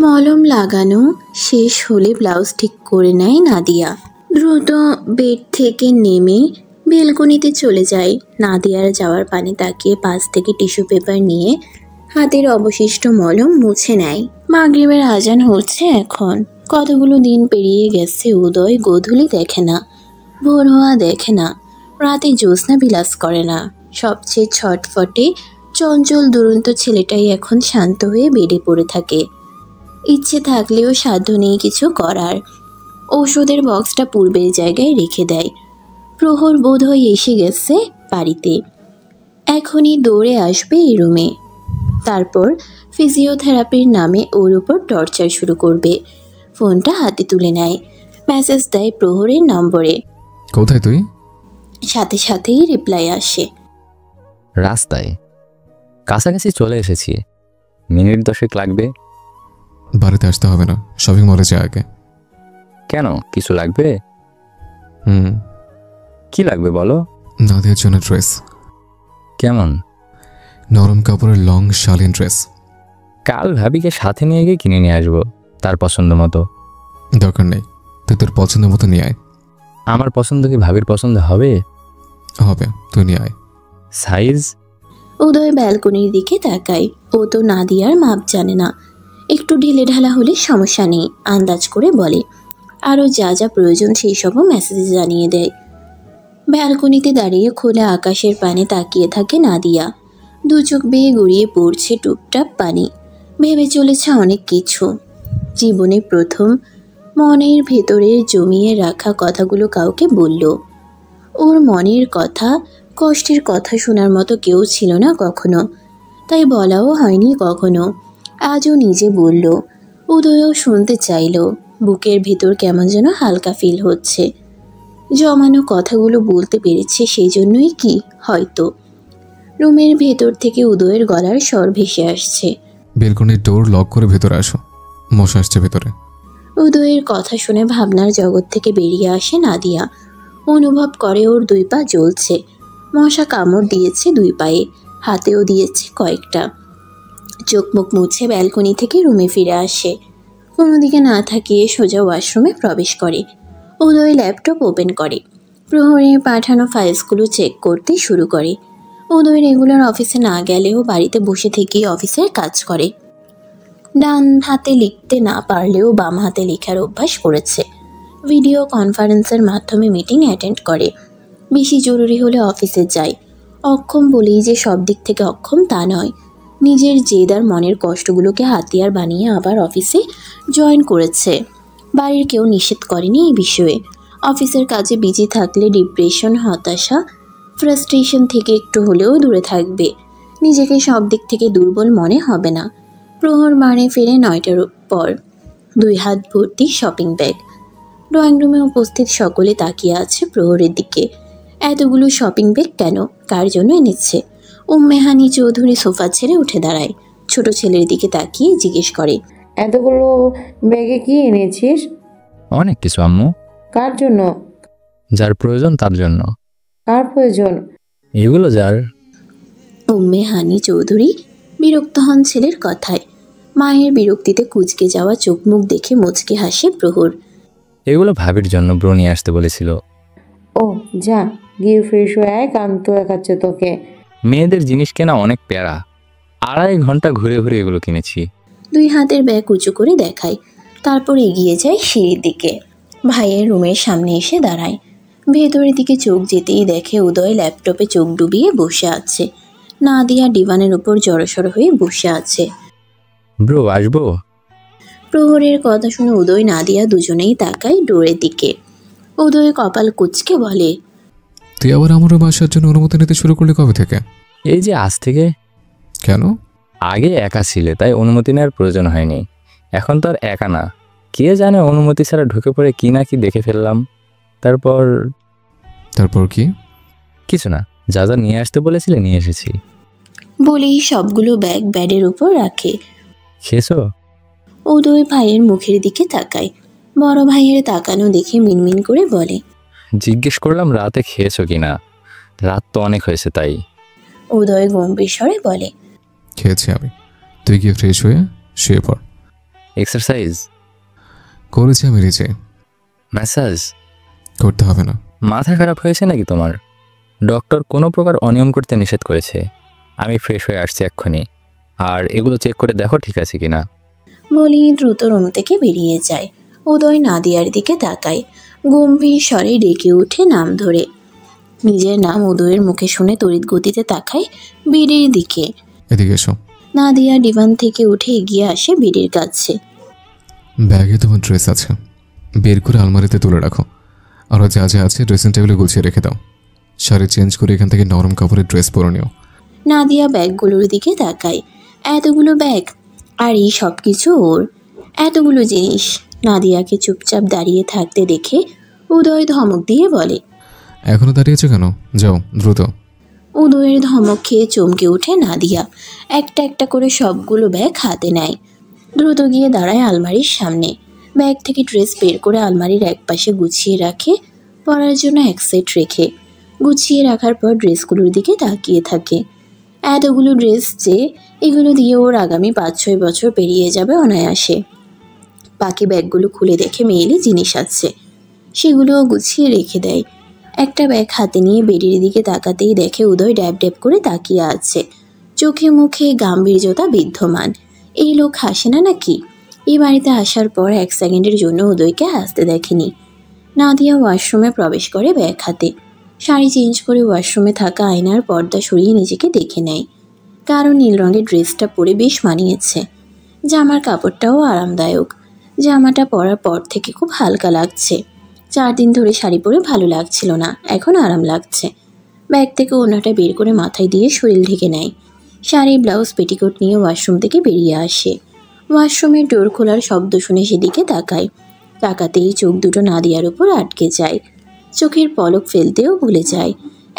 মলম লাগানো শেষ হলে ব্লাউজ ঠিক করে নেয় নাদিয়া। দ্রুত বেড থেকে নেমে বেলকনিতে চলে যায়। নাদিয়ার যাওয়ার পানে তাকিয়ে পাশ থেকে টিস্যু পেপার নিয়ে হাতের অবশিষ্ট মলম মুছে নেয়। মাগরিবের আজান হচ্ছে এখন। কতগুলো দিন পেরিয়ে গেছে। উদয় গোধূলি দেখে না, ভোর হওয়া দেখে না, রাতে জ্যোৎস্না বিলাস করে না। সবচেয়ে ছটফটে চঞ্চল দুরন্ত ছেলেটাই এখন শান্ত হয়ে বেডে পড়ে থাকে। ইচ্ছে থাকলেও সাধ্য নেই কিছু করার। ঔষধের বক্সটা পূর্বের জায়গায় রেখে দেয়। প্রহর বোধ হয়ে এসে গেছে বাড়িতে। এখনই দৌড়ে আসবে এই রুমে। তারপর ফিজিওথেরাপির নামে ওর উপর টর্চার শুরু করবে। ফোনটা হাতে তুলে নেয়। মেসেজ দেয় প্রহরের নম্বরে। কোথায় তুই? সাথে সাথেই রিপ্লাই আসে, রাস্তায়, কাছাকাছি চলে এসেছি, মিনিট 10 লাগবে। বাড়িতে আসতে হবে না, শপিং মলে যা আগে। কেন, কিছু লাগবে? কি লাগবে বলো? নাদিয়ার জন্য ড্রেস। কেমন? নরম কাপড়ের লং শালীন ড্রেস। কাল ভাবিকে সাথে নিয়ে গিয়ে কিনে নিয়ে আসবো, তার পছন্দ মতো। দরকার নেই, তুই তোর পছন্দ মতো নিয়ে আয়। আমার পছন্দ কি ভাবির পছন্দ হবে? হবে, তুই নিয়ে আয়। সাইজ? উদয় ব্যালকনির দিকে তাকায়। ও তো নাদিয়ার মাপ জানে না। একটু ঢিলে ঢালা হলে সমস্যা নেই, আন্দাজ করে বলে। আরও যা যা প্রয়োজন সেই সবও মেসেজে জানিয়ে দেয়। ব্যালকনিতে দাঁড়িয়ে খোলা আকাশের পানে তাকিয়ে থাকে নাদিয়া। দু চোখ বেয়ে গড়িয়ে পড়ছে টুপটাপ পানি। ভেবে চলেছে অনেক কিছু। জীবনে প্রথম মনের ভেতরের জমিয়ে রাখা কথাগুলো কাউকে বলল। ওর মনের কথা, কষ্টের কথা শোনার মতো কেউ ছিল না কখনো, তাই বলাও হয়নি কখনো। আজও নিজে বলল। উদয়ও শুনতে চাইল। বুকের ভেতর কেমন যেন হালকা ফিল হচ্ছে। জমানো কথাগুলো বলতে পেরেছে সেই জন্যই কি হয়তো। রুমের ভেতর থেকে উদয়ের গলার স্বর ভেসে আসছে, বেলকনির ডোর লক করে ভেতরে আসো, মশা আসছে ভেতরে। উদয়ের কথা শুনে ভাবনার জগৎ থেকে বেরিয়ে আসে নাদিয়া। অনুভব করে ওর 2 পা জ্বলছে। মশা কামড় দিয়েছে 2 পায়ে, হাতেও দিয়েছে কয়েকটা। চোখ মুখ মুছে ব্যালকনি থেকে রুমে ফিরে আসে। কোনো দিকে না থাকিয়ে সোজা ওয়াশরুমে প্রবেশ করে। উদয় ল্যাপটপ ওপেন করে। প্রহরীর পাঠানো ফাইলসগুলো চেক করতে শুরু করে। উদয় রেগুলার অফিসে না গেলেও বাড়িতে বসে থেকেই অফিসের কাজ করে। ডান হাতে লিখতে না পারলেও বাম হাতে লেখার অভ্যাস করেছে। ভিডিও কনফারেন্সের মাধ্যমে মিটিং অ্যাটেন্ড করে। বেশি জরুরি হলে অফিসে যায়। অক্ষম বলেই যে সব দিক থেকে অক্ষম তা নয়। নিজের জেদ আর মনের কষ্টগুলোকে হাতিয়ার বানিয়ে আবার অফিসে জয়েন করেছে। বাড়ির কেউ নিষেধ করেনি এই বিষয়ে। অফিসের কাজে বিজি থাকলে ডিপ্রেশন, হতাশা, ফ্রাস্ট্রেশন থেকে একটু হলেও দূরে থাকবে। নিজেকে সব দিক থেকে দুর্বল মনে হবে না। প্রহর বাড়ি ফিরে 9টার পর। 2 হাত ভর্তি শপিং ব্যাগ। ড্রয়িং রুমে উপস্থিত সকলে তাকিয়ে আছে প্রহরের দিকে। এতগুলো শপিং ব্যাগ কেন, কার জন্য এনেছে? উম্মেহানি চৌধুরী সোফা ছেড়ে উঠে দাঁড়ায়। ছোট ছেলের দিকে তাকিয়ে জিজ্ঞেস করে, এতগুলো ব্যাগে কি এনেছিস? অনেক কিছু আম্মু। কার জন্য? যার প্রয়োজন তার জন্য। কার প্রয়োজন? এগুলো যার। উম্মেহানি চৌধুরী বিরক্ত হন ছেলের কথায়। মায়ের বিরক্তিতে কুঁচকে যাওয়া চোখ মুখ দেখে মুচকে হাসে প্রহর। এগুলো ভাবির জন্য ব্রো নিয়ে আসতে বলেছিল। ও যা, গিয়ে ফ্রেশ হয়ে আয়, কান্ত দেখাচ্ছে তোকে। মেয়েদের জিনিস কেনা অনেক প্যারা। 2.5 ঘন্টা ঘুরে ঘুরে এগুলো কিনেছি। 2 হাতের ব্যাগ উঁচু করে দেখায়। তারপর এগিয়ে যায় সিঁড়ির দিকে। ভাইয়ের রুমের সামনে এসে দাঁড়ায়। ভেতরের দিকে চোখ যেতেই দেখে উদয় ল্যাপটপে চোখ ডুবিয়ে বসে আছে। নাদিয়া ডিভানের উপর জড়সড় হয়ে বসে আছে। ব্রো আসবো? প্রহরের কথা শুনে উদয় নাদিয়া দুজনেই তাকায় ডোরের দিকে। উদয় কপাল কুঁচকে বলে, তুই আবার আমার বাসার জন্য অনুমতি নিতে শুরু করলি কবে থেকে? এই যে আজ থেকে। কেন? আগে একা ছিলে তাই অনুমতি নেওয়ার প্রয়োজন হয়নি। এখন তো আর একা না। কে জানে অনুমতি ছাড়া ঢুকে পড়ে কি না কি দেখে ফেললাম। তারপর কি? কিছু না, যা যা নিয়ে আসতে বলেছিলে নিয়ে এসেছি। বলেই সবগুলো ব্যাগ ব্যাডের উপর রাখে। খেয়েছো? উদয় ভাইয়ের মুখের দিকে তাকায়। বড় ভাইয়ের তাকানো দেখে মিনমিন করে বলে, জিজ্ঞেস করলাম রাতে খেয়েছো কিনা। রাত তো অনেক হয়েছে তাই। উদয় গম্ভীর স্বরে বলে, খেয়েছি আমি। তুই গিয়ে ফ্রেশ হয়ে শুয়ে পড়। এক্সারসাইজ? করেছি আমি নিজে। ম্যাসাজ? করতে হবে না। মাথা খারাপ হয়েছে নাকি তোমার? ডক্টর কোনো প্রকার অনিয়ম করতে নিষেধ করেছে। আমি ফ্রেশ হয়ে আসছি এক্ষুনি, আর এগুলো চেক করে দেখো ঠিক আছে কিনা। বলি দ্রুত রুম থেকে বেরিয়ে যায়। উদয় নাদিয়ার দিকে তাকায়, গম্ভীর স্বরে ডেকে ওঠে নাম ধরে। নিজের নাম উদয়ের মুখে শুনে তড়িৎ গতিতে তাকায় বেডের দিকে। এদিকে এসো। নাদিয়া ডিভান থেকে উঠে এগিয়ে আসে বেডের কাছে। ব্যাগে তোমার ড্রেস আছে, বের করে আলমারিতে তুলে রাখো। আর যা যা আছে ড্রেসিং টেবিলে গুছিয়ে রেখে দাও। শাড়ি চেঞ্জ করে এখান থেকে নরম কাপড়ের ড্রেস পরে নিও। নাদিয়া ব্যাগগুলোর দিকে তাকায়। এতগুলো ব্যাগ, আর এই সব কিছু ওর, এতগুলো জিনিস। নাদিয়াকে চুপচাপ দাঁড়িয়ে থাকতে দেখে উদয় ধমক দিয়ে বলে, এখনো দাঁড়িয়েছো কেন? যাও দ্রুত। উদয়ের ধমক খেয়ে চমকে ওঠে নাদিয়া। একটা একটা করে সবগুলো ব্যাগ হাতে নেয়। দ্রুত গিয়ে দাঁড়ায় আলমারির সামনে। ব্যাগ থেকে ড্রেস বের করে আলমারির একপাশে গুছিয়ে রাখে, পরার জন্য এক সেট রেখে। গুছিয়ে রাখার পর ড্রেসগুলোর দিকে তাকিয়ে থাকে। এতগুলো ড্রেস যে, এগুলো দিয়ে ওর আগামী 5-6 বছর পেরিয়ে যাবে অনায়াসে। বাকি ব্যাগগুলো খুলে দেখে মেয়েলি জিনিস আছে, সেগুলোও গুছিয়ে রেখে দেয়। একটা ব্যাগ হাতে নিয়ে বেডির দিকে তাকাতেই দেখে উদয় ড্যাব ড্যাব করে তাকিয়ে আছে। চোখে মুখে গাম্ভীর্যতা বিদ্যমান। এই লোক হাসে না নাকি? এই বাড়িতে আসার পর 1 সেকেন্ডের জন্য উদয়কে হাসতে দেখেনি। নাদিয়া ওয়াশরুমে প্রবেশ করে ব্যাগ হাতে। শাড়ি চেঞ্জ করে ওয়াশরুমে থাকা আয়নার পর্দা সরিয়ে নিজেকে দেখে নেয়। কারণ নীল রঙের ড্রেসটা পরে বেশ মানিয়েছে। জামার কাপড়টাও আরামদায়ক। জামাটা পরার পর থেকে খুব হালকা লাগছে। 4 দিন ধরে শাড়ি পরে ভালো লাগছিল না, এখন আরাম লাগছে। ব্যাগ থেকে ওড়নাটা বের করে মাথায় দিয়ে শরীর ঢেকে নেয়। শাড়ি, ব্লাউজ, পেটিকোট নিয়ে ওয়াশরুম থেকে বেরিয়ে আসে। ওয়াশরুমের ডোর খোলার শব্দ শুনে সেদিকে তাকায়। তাকাতেই চোখ দুটো নাদিয়ার উপর আটকে যায়। চোখের পলক ফেলতেও ভুলে যায়।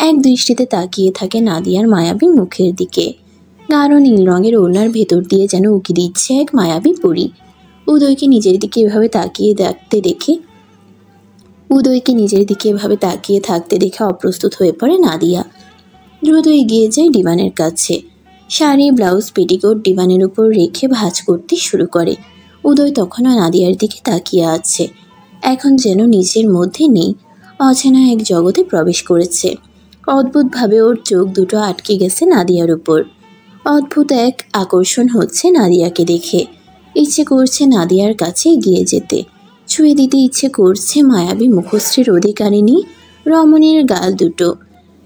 এক দৃষ্টিতে তাকিয়ে থাকে নাদিয়ার মায়াবী মুখের দিকে। গাঢ় নীল রঙের ওড়নার ভেতর দিয়ে যেন উকি দিচ্ছে এক মায়াবী পরী। উদয়কে নিজের দিকে এভাবে তাকিয়ে থাকতে দেখে অপ্রস্তুত হয়ে পড়ে নাদিয়া। দ্রুত এগিয়ে যায় ডিভানের কাছে। শাড়ি, ব্লাউজ, পেটিকোট ডিভানের উপর রেখে ভাঁজ করতে শুরু করে। উদয় তখনও নাদিয়ার দিকে তাকিয়ে আছে। এখন যেন নিজের মধ্যে নেই, অচেনা এক জগতে প্রবেশ করেছে। অদ্ভুতভাবে ওর চোখ দুটো আটকে গেছে নাদিয়ার উপর। অদ্ভুত এক আকর্ষণ হচ্ছে নাদিয়াকে দেখে। ইচ্ছে করছে নাদিয়ার কাছে এগিয়ে যেতে, ছুঁয়ে দিতে ইচ্ছে করছে মায়াবী মুখশ্রীর অধিকারিণী রমণীর গাল দুটো।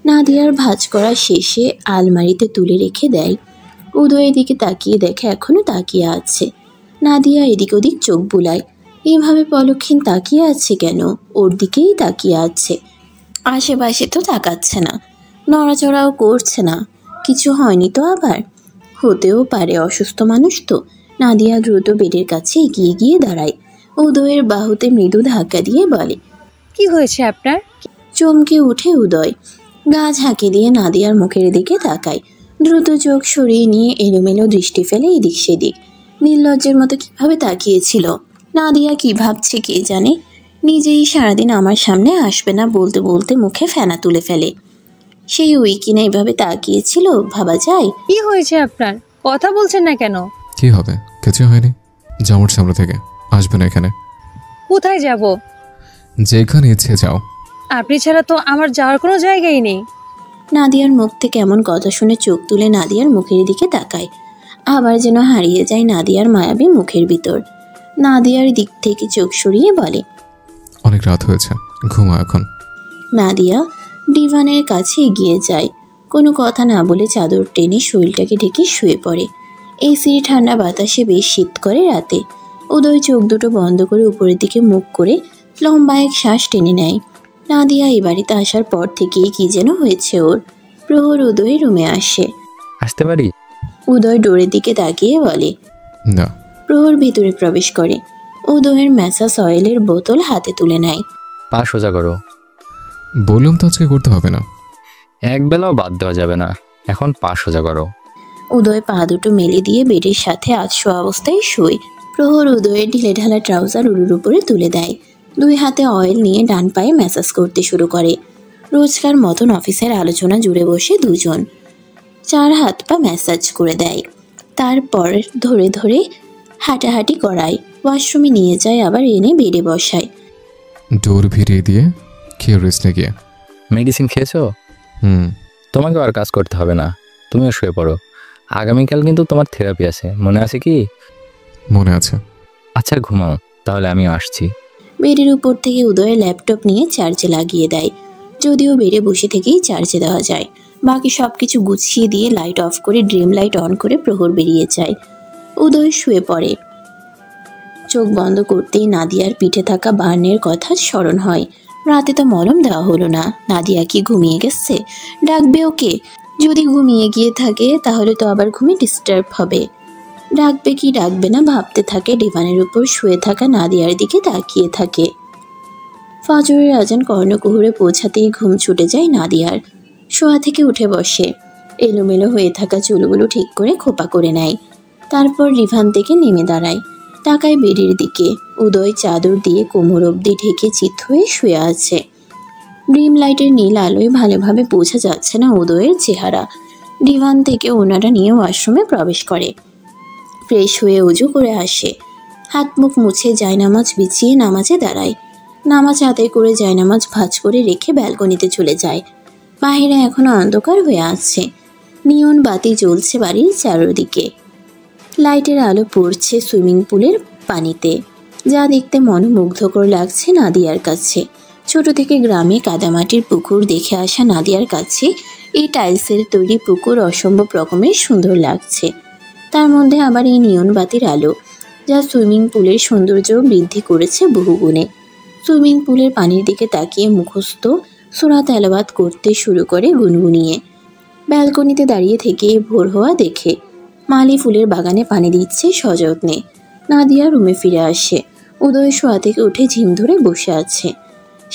নাদিয়ার ভাঁজ করা শেষে আলমারিতে তুলে রেখে দেয়। উদয়ের দিকে তাকিয়ে দেখে এখনো তাকিয়ে আছে। নাদিয়া এদিক ওদিক চোখ বুলায়। এভাবে পলকহীন তাকিয়ে আছে কেন? ওর দিকেই তাকিয়ে আছে, আশেপাশে তো তাকাচ্ছে না, নড়াচড়াও করছে না। কিছু হয়নি তো আবার? হতেও পারে, অসুস্থ মানুষ তো। নাদিয়া দ্রুত বেডের কাছে এগিয়ে গিয়ে দাঁড়ায়। উদয়ের বাহুতে মৃদু ধাক্কা দিয়ে বলে, কি হয়েছে আপনার? চমকে উঠে উদয়। গা ঝাঁকি দিয়ে নাদিয়ার মুখের দিকে তাকায়। দ্রুত চোখ সরিয়ে নিয়ে এলোমেলো দৃষ্টি ফেলে এদিক সেদিক। নির্লজ্জের মতো কিভাবে তাকিয়েছিল। নাদিয়া কি ভাবছে কে জানে। নিজেই সারাদিন আমার সামনে আসবে না বলতে বলতে মুখে ফেনা তুলে ফেলে। সেই ওই কিনা এভাবে তাকিয়েছিল, ভাবা যায়? কি হয়েছে আপনার? কথা বলছেন না কেন? কি হবে? কিছু হয়নি। যাওয়ার সামনে থেকে আসবে না এখানে। কোথায় যাব? যেখানে ইচ্ছে যাও। আপনি ছাড়া তো আমার যাওয়ার কোনো জায়গাই নেই। নাদিয়ার মুখ থেকে এমন কথা শুনে চোখ তুলে নাদিয়ার মুখের দিকে তাকায়। আবার যেন হারিয়ে যায় নাদিয়ার মায়াবী মুখের ভিতর। নাদিয়ার দিক থেকে চোখ সরিয়ে বলে, অনেক রাত হয়েছে, ঘুমা এখন। নাদিয়া ডিভানের কাছে এগিয়ে যায়। কোনো কথা না বলে চাদর টেনে শরীরটাকে ঢেকে শুয়ে পড়ে। এসির ঠান্ডা বাতাসে বেশ শীত করে রাতে। উদয় চোখ দুটো বন্ধ করে উপরের দিকে মুখ করে লম্বা এক শ্বাস টেনে নেয়। নাদিয়া এই বাড়িতে আসার পর থেকেই কি যেন হয়েছে ওর। প্রহর উদয় রুমে আসে। আসতে পারি? উদয় ডোরের দিকে তাকিয়ে বলে। না। প্রহর ভিতরে প্রবেশ করে। উদয়ের ম্যাসাজ অয়েলের বোতল হাতে তুলে নেয়। পা সোজা করো। বললাম তো আজকে করতে হবে না। এক বেলাও বাদ দেওয়া যাবে না, এখন পা সোজা করো। উদয় পা দুটো মেলে দিয়ে বেডের সাথে শোয়া অবস্থায় শোয়। প্রহর উদয়ের ঢিলে ঢালা ট্রাউজার উড়ুর উপরে তুলে দেয়। 2 হাতে অয়েল নিয়ে ডান পায়ে ম্যাসাজ করতে শুরু করে। রোজকার মতন অফিসের আলোচনা জুড়ে বসে দুজন 4 হাত পা ম্যাসাজ করে দেয়। তারপর ধরে ধরে হাঁটাহাঁটি করায়, ওয়াশরুমে নিয়ে যায়, আবার এনে বেডে বসায়। ডোর ভিড়িয়ে দিয়ে খেয়ে রেস্টে গিয়ে। মেডিসিন খেয়েছো? হুম। তোমাকে আর কাজ করতে হবে না, তুমিও শুয়ে পড়ো। আগামীকাল কিন্তু তোমার থেরাপি আছে, মনে আছে কি? মনে আছে। আচ্ছা ঘুমাও, তাহলে আমিও আসছি। বেডের উপর থেকে উদয় ল্যাপটপ নিয়ে চার্জে লাগিয়ে দেয়, যদিও বেডে বসে থেকেই চার্জে দেওয়া যায়। বাকি সব কিছু গুছিয়ে দিয়ে লাইট অফ করে ড্রিম লাইট অন করে প্রহর বেরিয়ে যায়। উদয় শুয়ে পড়ে। চোখ বন্ধ করতেই নাদিয়ার পিঠে থাকা বার্নের কথা স্মরণ হয়। রাতে তো মলম দেওয়া হলো না। নাদিয়া কি ঘুমিয়ে গেছে? ডাকবে ওকে? যদি ঘুমিয়ে গিয়ে থাকে তাহলে তো আবার ঘুমে ডিস্টার্ব হবে। ডাকবে কি ডাকবে না ভাবতে থাকে। ডিভানের উপর শুয়ে থাকা নাদিয়ার দিকে তাকিয়ে থাকে। ফজরের আজান কর্ণকুহুরে পৌঁছাতেই ঘুম ছুটে যায় নাদিয়ার। শোয়া থেকে উঠে বসে, এলোমেলো হয়ে থাকা চুলগুলো ঠিক করে খোপা করে নেয়। তারপর রিভান থেকে নেমে দাঁড়ায়, তাকায় বেডের দিকে। উদয় চাদর দিয়ে কোমর অবধি ঢেকে চিত হয়ে শুয়ে আছে। ড্রিম লাইটের নীল আলোয় ভালোভাবে বোঝা যাচ্ছে না উদয়ের চেহারা। ডিভান থেকে ওনারা নিয়ে ওয়াশরুমে প্রবেশ করে। ফ্রেশ হয়ে উজু করে আসে, হাত মুখ মুছে জায়নামাজ বিছিয়ে নামাজে দাঁড়ায়। নামাজ আদায় করে জায়নামাজ ভাঁজ করে রেখে ব্যালকনিতে চলে যায়। বাহিরে এখনো অন্ধকার হয়ে আছে, নিয়ন বাতি জ্বলছে বাড়ির চারদিকে। লাইটের আলো পড়ছে সুইমিং পুলের পানিতে, যা দেখতে মনোমুগ্ধকর লাগছে নাদিয়ার কাছে। ছোট থেকে গ্রামে কাদামাটির পুকুর দেখে আসা নাদিয়ার কাছে এই টাইলসের তৈরি পুকুর অসম্ভব রকমের সুন্দর লাগছে। তার মধ্যে আবার এই নিয়ন বাতির আলো, যা সুইমিং পুলের সৌন্দর্য বৃদ্ধি করেছে বহুগুণে। সুইমিং পুলের পানির দিকে তাকিয়ে মুখস্থ সূরা তেলাওয়াত করতে শুরু করে গুনগুনিয়ে। ব্যালকনিতে দাঁড়িয়ে থেকে ভোর হওয়া দেখে মালি ফুলের বাগানে পানি দিচ্ছে সযত্নে। নাদিয়া রুমে ফিরে আসে। উদয় শোয়া থেকে উঠে ঝিম ধরে বসে আছে।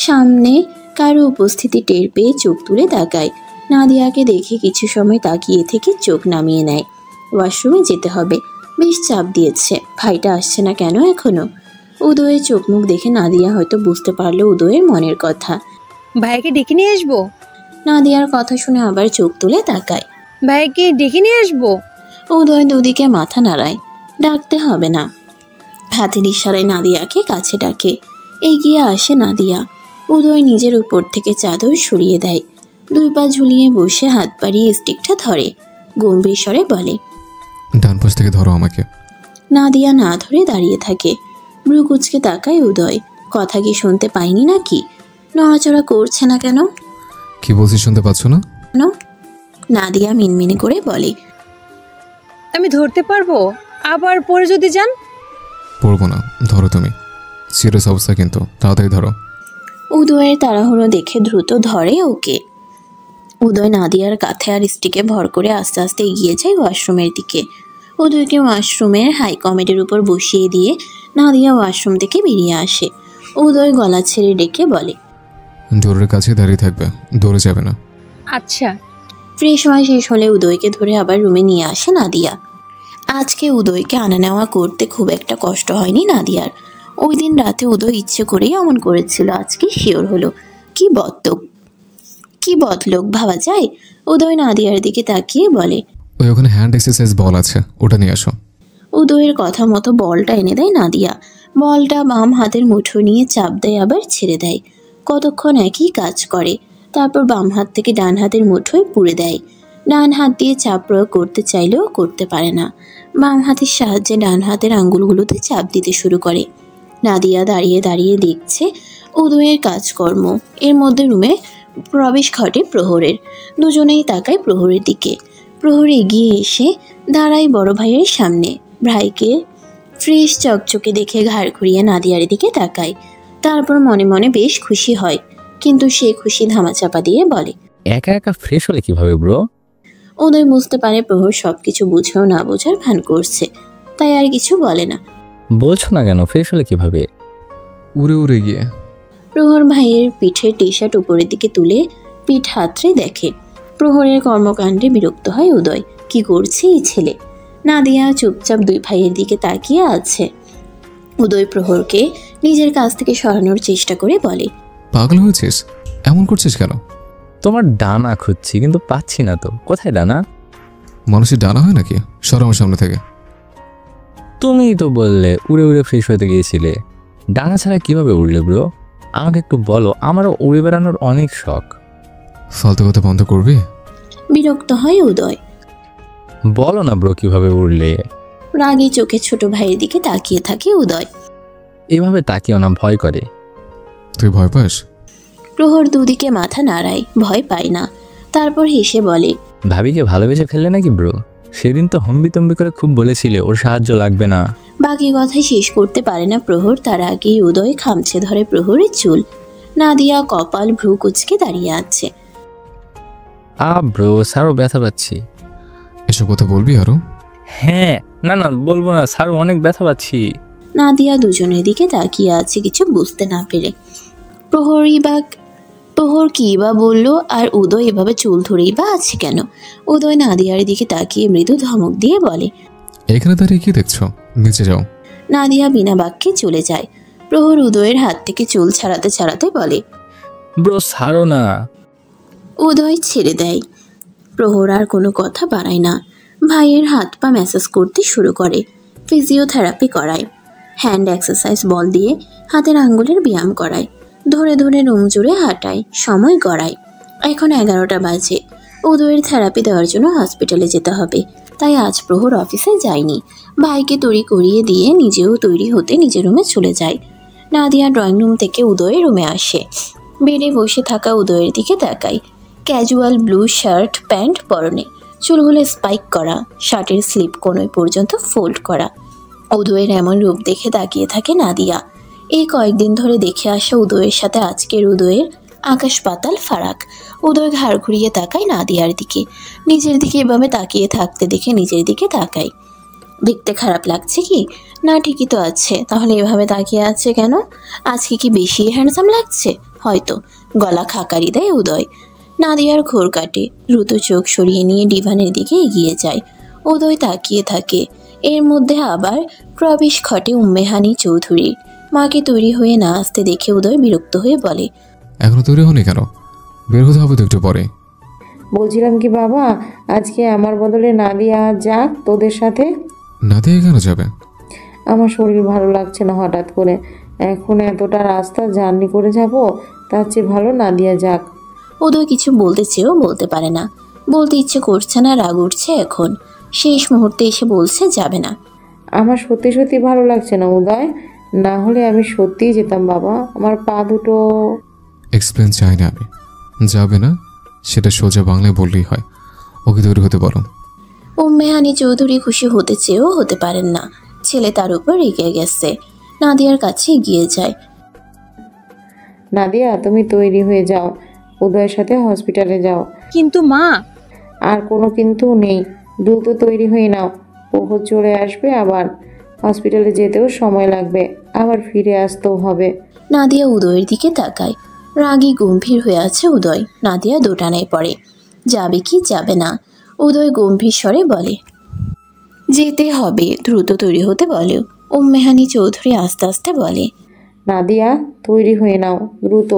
সামনে কারো উপস্থিতি টের পেয়ে চোখ তুলে তাকায়। নাদিয়াকে দেখে কিছু সময় তাকিয়ে থেকে চোখ নামিয়ে নেয়। ওয়াশরুমে যেতে হবে, বেশ চাপ দিয়েছে। ভাইটা আসছে না কেন এখনো? উদয়ের চোখ মুখ দেখে নাদিয়া হয়তো বুঝতে পারলো উদয়ের মনের কথা। ভাইকে ডেকে নিয়ে আসবো? নাদিয়ার কথা শুনে আবার চোখ তুলে তাকায়। ভাইকে ডেকে নিয়ে আসবো? উদয় দুদিকে মাথা নাড়ায়। ডাকতে হবে না। হাতের ইশারায় নাদিয়াকে কাছে ডাকে। এগিয়ে আসে নাদিয়া। উদয় নিজের উপর থেকে চাদর সরিয়ে দেয়। দুই পা ঝুলিয়ে বসে হাত বাড়িয়ে স্টিকটা ধরে। গম্ভীর স্বরে বলে, ডান পাশ থেকে ধরো আমাকে। নাদিয়া না ধরে দাঁড়িয়ে থাকে। ভ্রু কুচকে তাকায় উদয়। কথা কি শুনতে পাইনি নাকি? নড়াচড়া করছে না কেন? কি বলছি শুনতে পাচ্ছ না? নাদিয়া মিনমিনি করে বলে, আমি ধরতে পারবো? আবার পরে যদি যান? পড়বো না, ধরো তুমি। সিরিয়াস অবস্থা কিন্তু, তাড়াতাড়ি ধরো। উদয়ের তাড়াহুড়ো দেখে দ্রুত ধরে ওকে। উদয় নাদিয়ার কাঁধে আর স্টিকে ভর করে আস্তে আস্তে এগিয়ে যায় ওয়াশরুমের দিকে। উদয়কে ওয়াশরুমের হাই কমেডের উপর বসিয়ে দিয়ে নাদিয়া ওয়াশরুম থেকে বেরিয়ে আসে। উদয় গলা ছেড়ে ডেকে বলে, ডোরের কাছে দাঁড়িয়ে থাকবে, দৌড়ে যাবে না। আচ্ছা। ফ্রেশ হওয়া শেষ হলে উদয়কে ধরে আবার রুমে নিয়ে আসে নাদিয়া। আজকে উদয়কে আনা নেওয়া করতে খুব একটা কষ্ট হয়নি নাদিয়ার। ওই দিন রাতে উদয় ইচ্ছে করেই অমন করেছিল, আজকে শিওর হলো। কি বদলোক ভাবা যায়। উদয় নাদিয়ার দিকে তাকিয়ে বলে, ওই ওখানে হ্যান্ড এক্সারসাইজ বল আছে, ওটা নিয়ে আসো। উদয়ের কথা মতো বলটা এনে দেয় নাদিয়া। বলটা বাম হাতের মুঠো নিয়ে চাপ দেয়, আবার ছেড়ে দেয়। কতক্ষণ একই কাজ করে। তারপর বাম হাত থেকে ডান হাতের মুঠোয় পুড়ে দেয়। ডান হাত দিয়ে চাপ প্রয়োগ করতে চাইলেও করতে পারে না। বাম হাতের সাহায্যে ডান হাতের আঙ্গুলগুলোতে চাপ দিতে শুরু করে। নাদিয়া দাঁড়িয়ে দাঁড়িয়ে দেখছে উদয়ের কাজকর্ম। এর মধ্যে রুমে প্রবেশ ঘটে প্রহরের। দুজনেই তাকায় প্রহরের দিকে। প্রহর এগিয়ে এসে দাঁড়ায় বড় ভাইয়ের সামনে। ভাইকে ফ্রেশ চকচকে দেখে ঘাড় ঘুরিয়ে নাদিয়ার দিকে তাকায়। তারপর মনে মনে বেশ খুশি হয়, কিন্তু সে খুশি ধামাচাপা দিয়ে বলে, একা একা ফ্রেশ হলে কিভাবে ব্রো? উদয় বুঝতে পারে প্রহর সবকিছু বুঝেও না বোঝার ভান করছে, তাই আর কিছু বলে না। বলছো না কেন, ফ্রেশ হলে কিভাবে? উড়ে উড়ে গিয়ে। প্রহর ভাইয়ের পিঠের টি শার্ট উপরের দিকে তুলে পিঠ হাতড়ে দেখে। প্রহরের কর্মকাণ্ডে বিরক্ত হয় উদয়। কি করছে এই ছেলে? নাদিয়া চুপচাপ দুই ভাইয়ের দিকে তাকিয়ে আছে। উদয় প্রহরকে নিজের কাছ থেকে সরানোর চেষ্টা করে বলে, পাগল হয়েছিস? এমন করছিস কেন? তোমার ডানা খুঁজছি কিন্তু পাচ্ছি না তো। কোথায় ডানা? মানুষের ডানা হয় নাকি? সর আমার সামনে থেকে। তুমিই তো বললে উড়ে উড়ে ফ্রেশ হতে গিয়েছিলে। ডানা ছাড়া কিভাবে উড়লে ব্রো? আমাকে একটু বলো, আমারও উড়ে বেড়ানোর অনেক শখ। ফালতু কথা বন্ধ করবি? বিরক্ত হয় উদয়। বলো না ব্রো, কিভাবে উড়লে? রাগী চোখে ছোট ভাইয়ের দিকে তাকিয়ে থাকে উদয়। এভাবে তাকিও না, ভয় করে। তুই ভয় পাস? প্রহর দুদিকে মাথা নাড়ায়, ভয় পায় না। তারপর হেসে বলে, ভাবিকে ভালোবেসে ফেললে নাকি ব্রো? সেদিন তো হম্বিতম্বি করে খুব বলেছিলে ওর সাহায্য লাগবে না। বাকি কথা শেষ করতে পারে না প্রহর, তার আগেই উদয় খামছে ধরে প্রহরের চুল। নাদিয়া কপাল ভ্রু কুচকে দাঁড়িয়ে আছে। ব্রো, স্যারও ব্যথা পাচ্ছি। এসব কথা বলবি আরো? হ্যাঁ, না না বলবো না স্যার, অনেক ব্যথা পাচ্ছি। নাদিয়া দুজনের দিকে তাকিয়ে আছে কিছু বুঝতে না পেরে। প্রহর কি বা বললো, আর উদয় এভাবে চুল ধরেই বা আছে কেন? উদয় নাদিয়ার দিকে তাকিয়ে মৃদু ধমক দিয়ে বলে, এখানে দাঁড়িয়ে কি দেখছো? নিচে যাও। নাদিয়া বিনা বাক্যে চলে যায়। প্রহর উদয়ের হাত থেকে চুল ছাড়াতে ছাড়াতে বলে, ব্রো ছাড়ো না। উদয় ছেড়ে দেয়। প্রহর আর কোনো কথা বাড়ায় না। ভাইয়ের হাত পা ম্যাসাজ করতে শুরু করে। ফিজিওথেরাপি করায়, হ্যান্ড এক্সারসাইজ বল দিয়ে হাতের আঙ্গুলের ব্যায়াম করায়, ধরে ধরে রুম জুড়ে হাঁটায়, সময় গড়ায়। এখন 11টা বাজে। উদয়ের থেরাপি দেওয়ার জন্য হসপিটালে যেতে হবে, তাই আজ প্রহর অফিসে যায়নি। ভাইকে তৈরি করিয়ে দিয়ে নিজেও তৈরি হতে নিজের রুমে চলে যায়। নাদিয়া ড্রয়িং রুম থেকে উদয়ের রুমে আসে। বেডে বসে থাকা উদয়ের দিকে তাকায়। ক্যাজুয়াল ব্লু শার্ট প্যান্ট পরনে, চুলগুলো স্পাইক করা, শার্টের স্লিপ কোনোই পর্যন্ত ফোল্ড করা। উদয়ের এমন রূপ দেখে তাকিয়ে থাকে নাদিয়া। এই কয়েকদিন ধরে দেখে আসা উদয়ের সাথে আজকের উদয়ের আকাশ পাতাল ফারাক। উদয় ঘাড় ঘুরিয়ে তাকায় নাদিয়ার দিকে। নিজের দিকে এভাবে তাকিয়ে থাকতে দেখে নিজের দিকে তাকায়। দেখতে খারাপ লাগছে কি? না, ঠিকই তো আছে। তাহলে এভাবে তাকিয়ে আছে কেন? আজকে কি বেশি হ্যান্ডসাম লাগছে? হয়তো। গলা খাকারি দেয় উদয়। নাদিয়ার ঘোর কাটে, দ্রুত চোখ সরিয়ে নিয়ে ডিভানের দিকে এগিয়ে যায়। উদয় তাকিয়ে থাকে। এর মধ্যে আবার প্রবেশ ঘটে উম্মেহানি চৌধুরী। মাকে তৈরি হয়ে না আসতে দেখে উদয় বিরক্ত হয়ে বলে, এখনো তৈরি হয়নি কেন? বের হতে হবে তো একটু পরে। বলছিলাম কি বাবা, আজকে আমার বদলে নাদিয়া যাক তোদের সাথে। না দিয়ে কেন যাবে? আমার শরীর ভালো লাগছে না হঠাৎ করে। এখন এতটা রাস্তা জার্নি করে যাব, তার চেয়ে ভালো নাদিয়া যাক। উদয় কিছু বলতে চেয়েও বলতে পারে না। বলতে ইচ্ছে করছে না, রাগ উঠছে এখন। শেষ মুহূর্তে এসে বলছে যাবে না। আমার সত্যি সত্যি ভালো লাগছে না উদয়, না হলে আমি সত্যিই যেতাম বাবা। আমার পা দুটো। এক্সপ্লেন চাই না আমি। যাবে না সেটা সোজা বাংলায় বললেই হয়। ওকে তৈরি হতে বলো। উম্মেহানি চৌধুরী খুশি হতে চেয়েও হতে পারেন না। ছেলে তার উপর রেগে গেছে। নাদিয়ার কাছে এগিয়ে যায়। নাদিয়া, তুমি তৈরি হয়ে যাও, উদয়ের সাথে হসপিটালে যাও। কিন্তু মা। আর কোনো কিন্তু নেই, দ্রুত তৈরি হয়ে নাও। প্রহর চলে আসবে আবার। হসপিটালে যেতেও সময় লাগবে, আবার ফিরে আসতেও হবে। নাদিয়া উদয়ের দিকে তাকায়। রাগী গম্ভীর হয়ে আছে উদয়। নাদিয়া দোটানায় পড়ে, যাবে কি যাবে না। উদয় গম্ভীর স্বরে বলে, যেতে হবে। দ্রুত তৈরি হতে বলে। উম্মেহানি চৌধুরী আস্তে আস্তে বলে, নাদিয়া, তৈরি হয়ে নাও দ্রুত,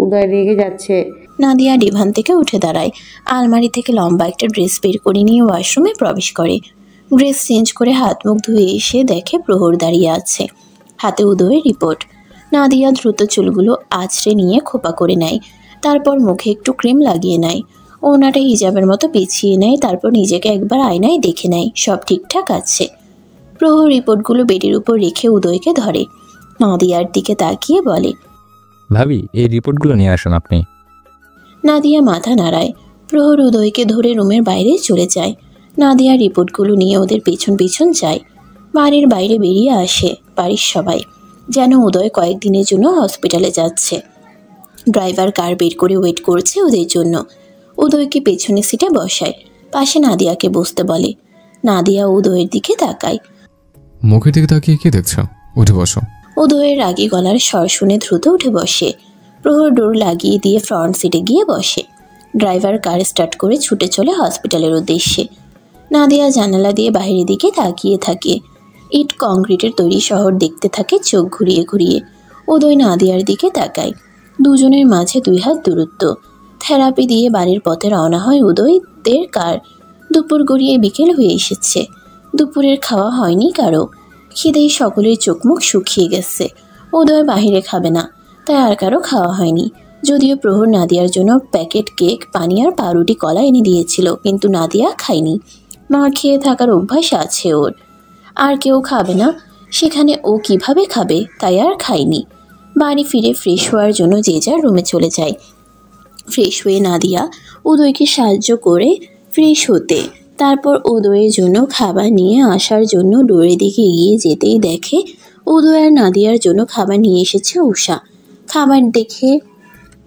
উদয় রেগে যাচ্ছে। নাদিয়া ডিভান থেকে উঠে দাঁড়ায়। আলমারি থেকে লম্বা একটা ড্রেস বের করে নিয়ে ওয়াশরুমে প্রবেশ করে। ড্রেস চেঞ্জ করে হাত মুখ ধুয়ে এসে দেখে প্রহর দাঁড়িয়ে আছে, হাতে উদয়ের রিপোর্ট। নাদিয়া দ্রুত চুলগুলো আঁচড়ে নিয়ে খোপা করে নেয়। তারপর মুখে একটু ক্রিম লাগিয়ে নেয়। ওনাটা হিজাবের মতো পেঁচিয়ে নেয়। তারপর নিজেকে একবার আয়নায় দেখে নেয়, সব ঠিকঠাক আছে। প্রহর রিপোর্টগুলো বেডের উপর রেখে উদয়কে ধরে। নাদিয়ার দিকে তাকিয়ে বলে, ভাবি, এই রিপোর্টগুলো নিয়ে আসুন আপনি। নাদিয়া মাথা নাড়ায়। প্রহর উদয়কে ধরে রুমের বাইরে চলে যায়। নাদিয়া রিপোর্টগুলো নিয়ে ওদের পেছন পেছন যায়। বাড়ির বাইরে বেরিয়ে আসে বাড়ির সবাই, যেন উদয় কয়েকদিনের জন্য হসপিটালে যাচ্ছে। ড্রাইভার কার বের করে ওয়েট করছে ওদের জন্য। উদয়কে পেছনে সিটে বসায়, পাশে নাদিয়াকে বসতে বলে। নাদিয়া উদয়ের দিকে তাকায়। মুখের দিকে তাকিয়ে কি দেখছো? উঠে বসো। উদয়ের রাগী গলার স্বর শুনে দ্রুত উঠে বসে। প্রহর ডোর লাগিয়ে দিয়ে ফ্রন্ট সিটে গিয়ে বসে। ড্রাইভার কার স্টার্ট করে ছুটে চলে হসপিটালের উদ্দেশ্যে। নাদিয়া জানালা দিয়ে বাইরের দিকে তাকিয়ে থাকে। ইট কংক্রিটের তৈরি শহর দেখতে থাকে চোখ ঘুরিয়ে ঘুরিয়ে। উদয় নাদিয়ার দিকে তাকায়। দুজনের মাঝে 2 হাত দূরত্ব। থেরাপি দিয়ে বাড়ির পথে রওনা হয় উদয়দের কার। দুপুর গড়িয়ে বিকেল হয়ে এসেছে। দুপুরের খাওয়া হয়নি কারো। খিদেই সকলের চোখ মুখ শুকিয়ে গেছে। উদয় বাহিরে খাবে না, তাই আর কারো খাওয়া হয়নি। যদিও প্রহর নাদিয়ার জন্য প্যাকেট কেক, পানি আর পাউরুটি কলা এনে দিয়েছিল, কিন্তু নাদিয়া খায়নি। মার খেয়ে থাকার অভ্যাস আছে ওর। আর কেউ খাবে না সেখানে ও কিভাবে খাবে, তাই আর খায়নি। বাড়ি ফিরে ফ্রেশ হওয়ার জন্য যে যার রুমে চলে যায়। ফ্রেশ হয়ে নাদিয়া উদয়কে সাহায্য করে ফ্রেশ হতে, তারপর উদয়ের জন্য খাবার নিয়ে আসার জন্য ডোরের দিকে এগিয়ে যেতেই দেখে উদয় আর নাদিয়ার জন্য খাবার নিয়ে এসেছে উষা।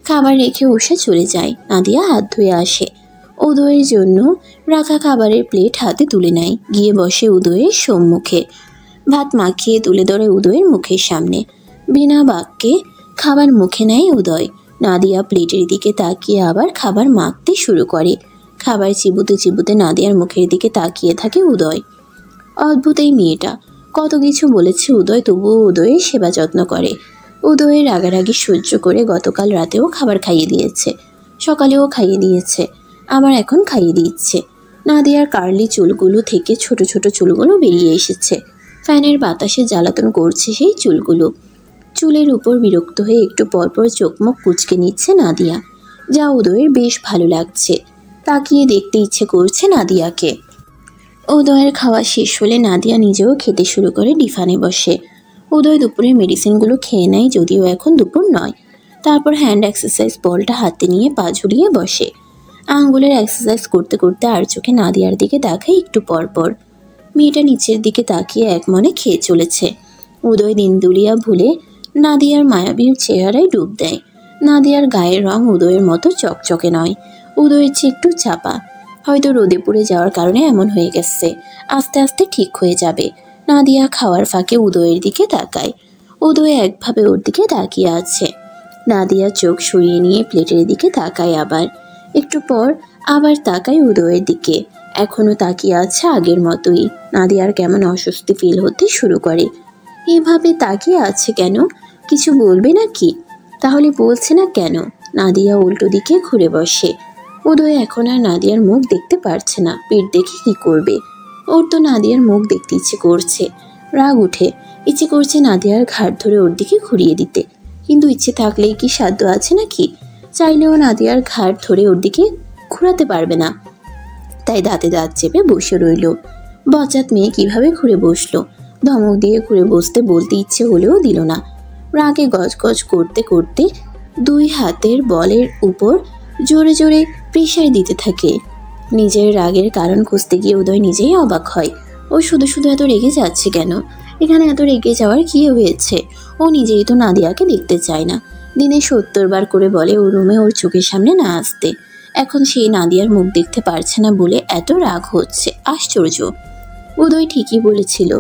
খাবার রেখে উষা চলে যায়। নাদিয়া হাত ধুয়ে আসে, উদয়ের জন্য রাখা খাবারের প্লেট হাতে তুলে নেয়, গিয়ে বসে উদয়ের সম্মুখে। ভাত মাখিয়ে তুলে ধরে উদয়ের মুখের সামনে। বিনা বাক্যে খাবার মুখে নেয় উদয়। নাদিয়া প্লেটের দিকে তাকিয়ে আবার খাবার মাখতে শুরু করে। খাবার চিবুতে চিবুতে নাদিয়ার মুখের দিকে তাকিয়ে থাকে উদয়। অদ্ভুত এই মেয়েটা, কত কিছু বলেছে উদয়, তবুও উদয়ের সেবা যত্ন করে। উদয়ের রাগারাগি সহ্য করে গতকাল রাতেও খাবার খাইয়ে দিয়েছে, সকালেও খাইয়ে দিয়েছে, আবার এখন খাইয়ে দিচ্ছে। নাদিয়ার কার্লি চুলগুলো থেকে ছোট ছোট চুলগুলো বেরিয়ে এসেছে। ফ্যানের বাতাসে জ্বালাতন করছে সেই চুলগুলো। চুলের উপর বিরক্ত হয়ে একটু পরপর চোখ মুখ কুঁচকে নিচ্ছে নাদিয়া, যা উদয়ের বেশ ভালো লাগছে। তাকিয়ে দেখতে ইচ্ছে করছে নাদিয়াকে। উদয়ের খাওয়া শেষ হলে নাদিয়া নিজেও খেতে শুরু করে ডিফানে বসে। উদয় দুপুরের মেডিসিনগুলো খেয়ে নেয়, যদিও এখন দুপুর নয়। তারপর হ্যান্ড এক্সারসাইজ বলটা হাতে নিয়ে পা ঝুলিয়ে বসে। আঙ্গুলের এক্সারসাইজ করতে করতে আর চোখে নাদিয়ার দিকে তাকায় একটু পরপর। মেয়েটা নিচের দিকে তাকিয়ে এক মনে খেয়ে চলেছে। উদয় দিন দুলিয়া ভুলে নাদিয়ার মায়াবীর চেহারায় ডুব দেয়। নাদিয়ার গায়ের রং উদয়ের মতো চকচকে নয়, উদয়ের চেয়ে একটু চাপা। হয়তো রোদে পুড়ে যাওয়ার কারণে এমন হয়ে গেছে, আস্তে আস্তে ঠিক হয়ে যাবে। নাদিয়া খাওয়ার ফাঁকে উদয়ের দিকে তাকায়। উদয় একভাবে ওর দিকে তাকিয়ে আছে। নাদিয়া চোখ সরিয়ে নিয়ে প্লেটের দিকে তাকায়, আবার একটু পর আবার তাকায় উদয়ের দিকে। এখনও তাকিয়ে আছে আগের মতোই। নাদিয়ার কেমন অস্বস্তি ফিল হতে শুরু করে। এভাবে তাকিয়ে আছে কেন? কিছু বলবে নাকি? তাহলে বলছে না কেন? নাদিয়া উল্টো দিকে ঘুরে বসে। উদয় এখন আর নাদিয়ার মুখ দেখতে পারছে না, পেট দেখে কি করবে? ওর তো নাদিয়ার মুখ দেখতে ইচ্ছে করছে। রাগ উঠে, ইচ্ছে করছে নাদিয়ার ঘাড় ধরে ওর দিকে ঘুরিয়ে দিতে, কিন্তু ইচ্ছে থাকলেই কি সাধ্য আছে নাকি? চাইলেও নাদিয়ার ঘাড় ধরে ওর দিকে ঘুরাতে পারবে না। তাই দাঁতে দাঁত চেপে বসে রইল। বজ্জাত মেয়ে কিভাবে ঘুরে বসলো? ধমক দিয়ে ঘুরে বসতে বলতে ইচ্ছে হলেও দিল না। রাগে গজগজ করতে করতে দুই হাতের বলের উপর জোরে জোরে প্রেসার দিতে থাকে। নিজের রাগের কারণ খুঁজতে গিয়ে উদয় নিজেই অবাক হয়। ও শুধু শুধু এত রেগে যাচ্ছে কেন? এখানে এত রেগে যাওয়ার কী হয়েছে? ও নিজেই তো নাদিয়াকে দেখতে চায় না। দিনে 70 বার করে বলে ওর রুমে ওর চোখের সামনে না আসতে। এখন সেই নাদিয়ার মুখ দেখতে পারছে না বলে এত রাগ হচ্ছে। আশ্চর্য! উদয় ঠিকই বলেছিল,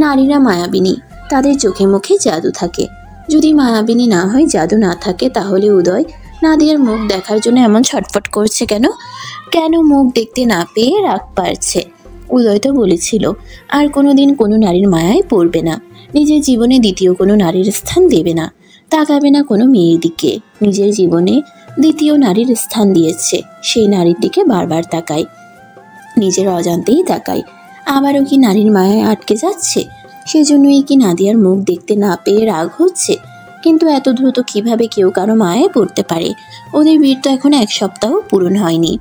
নারীরা মায়াবিনী, তাদের চোখে মুখে জাদু থাকে। যদি মায়াবিনী না হয়, জাদু না থাকে, তাহলে উদয় নাদিয়ার মুখ দেখার জন্য এমন ছটফট করছে কেন? কেন মুখ দেখতে না পেয়ে রাগ পারছে? উদয় তো বলেছিল আর কোনোদিন কোনো নারীর মায়ায় পড়বে না, নিজের জীবনে দ্বিতীয় কোনো নারীর স্থান দেবে না, তাকাবে না কোনো মেয়ের দিকে। নিজের জীবনে দ্বিতীয় নারীর স্থান দিয়েছে, সেই নারীর দিকে বারবার তাকায়, নিজের অজান্তেই তাকায়। আবারও কি নারীর মায়ায় আটকে যাচ্ছে? সেজন্যই কি নাদিয়ার মুখ দেখতে না পেয়ে রাগ হচ্ছে? কিন্তু এত দ্রুত কিভাবে কেউ কারো মায়ায় পড়তে পারে? ওদের বিয়ের তো এখন 1 সপ্তাহ পূরণ হয়নি,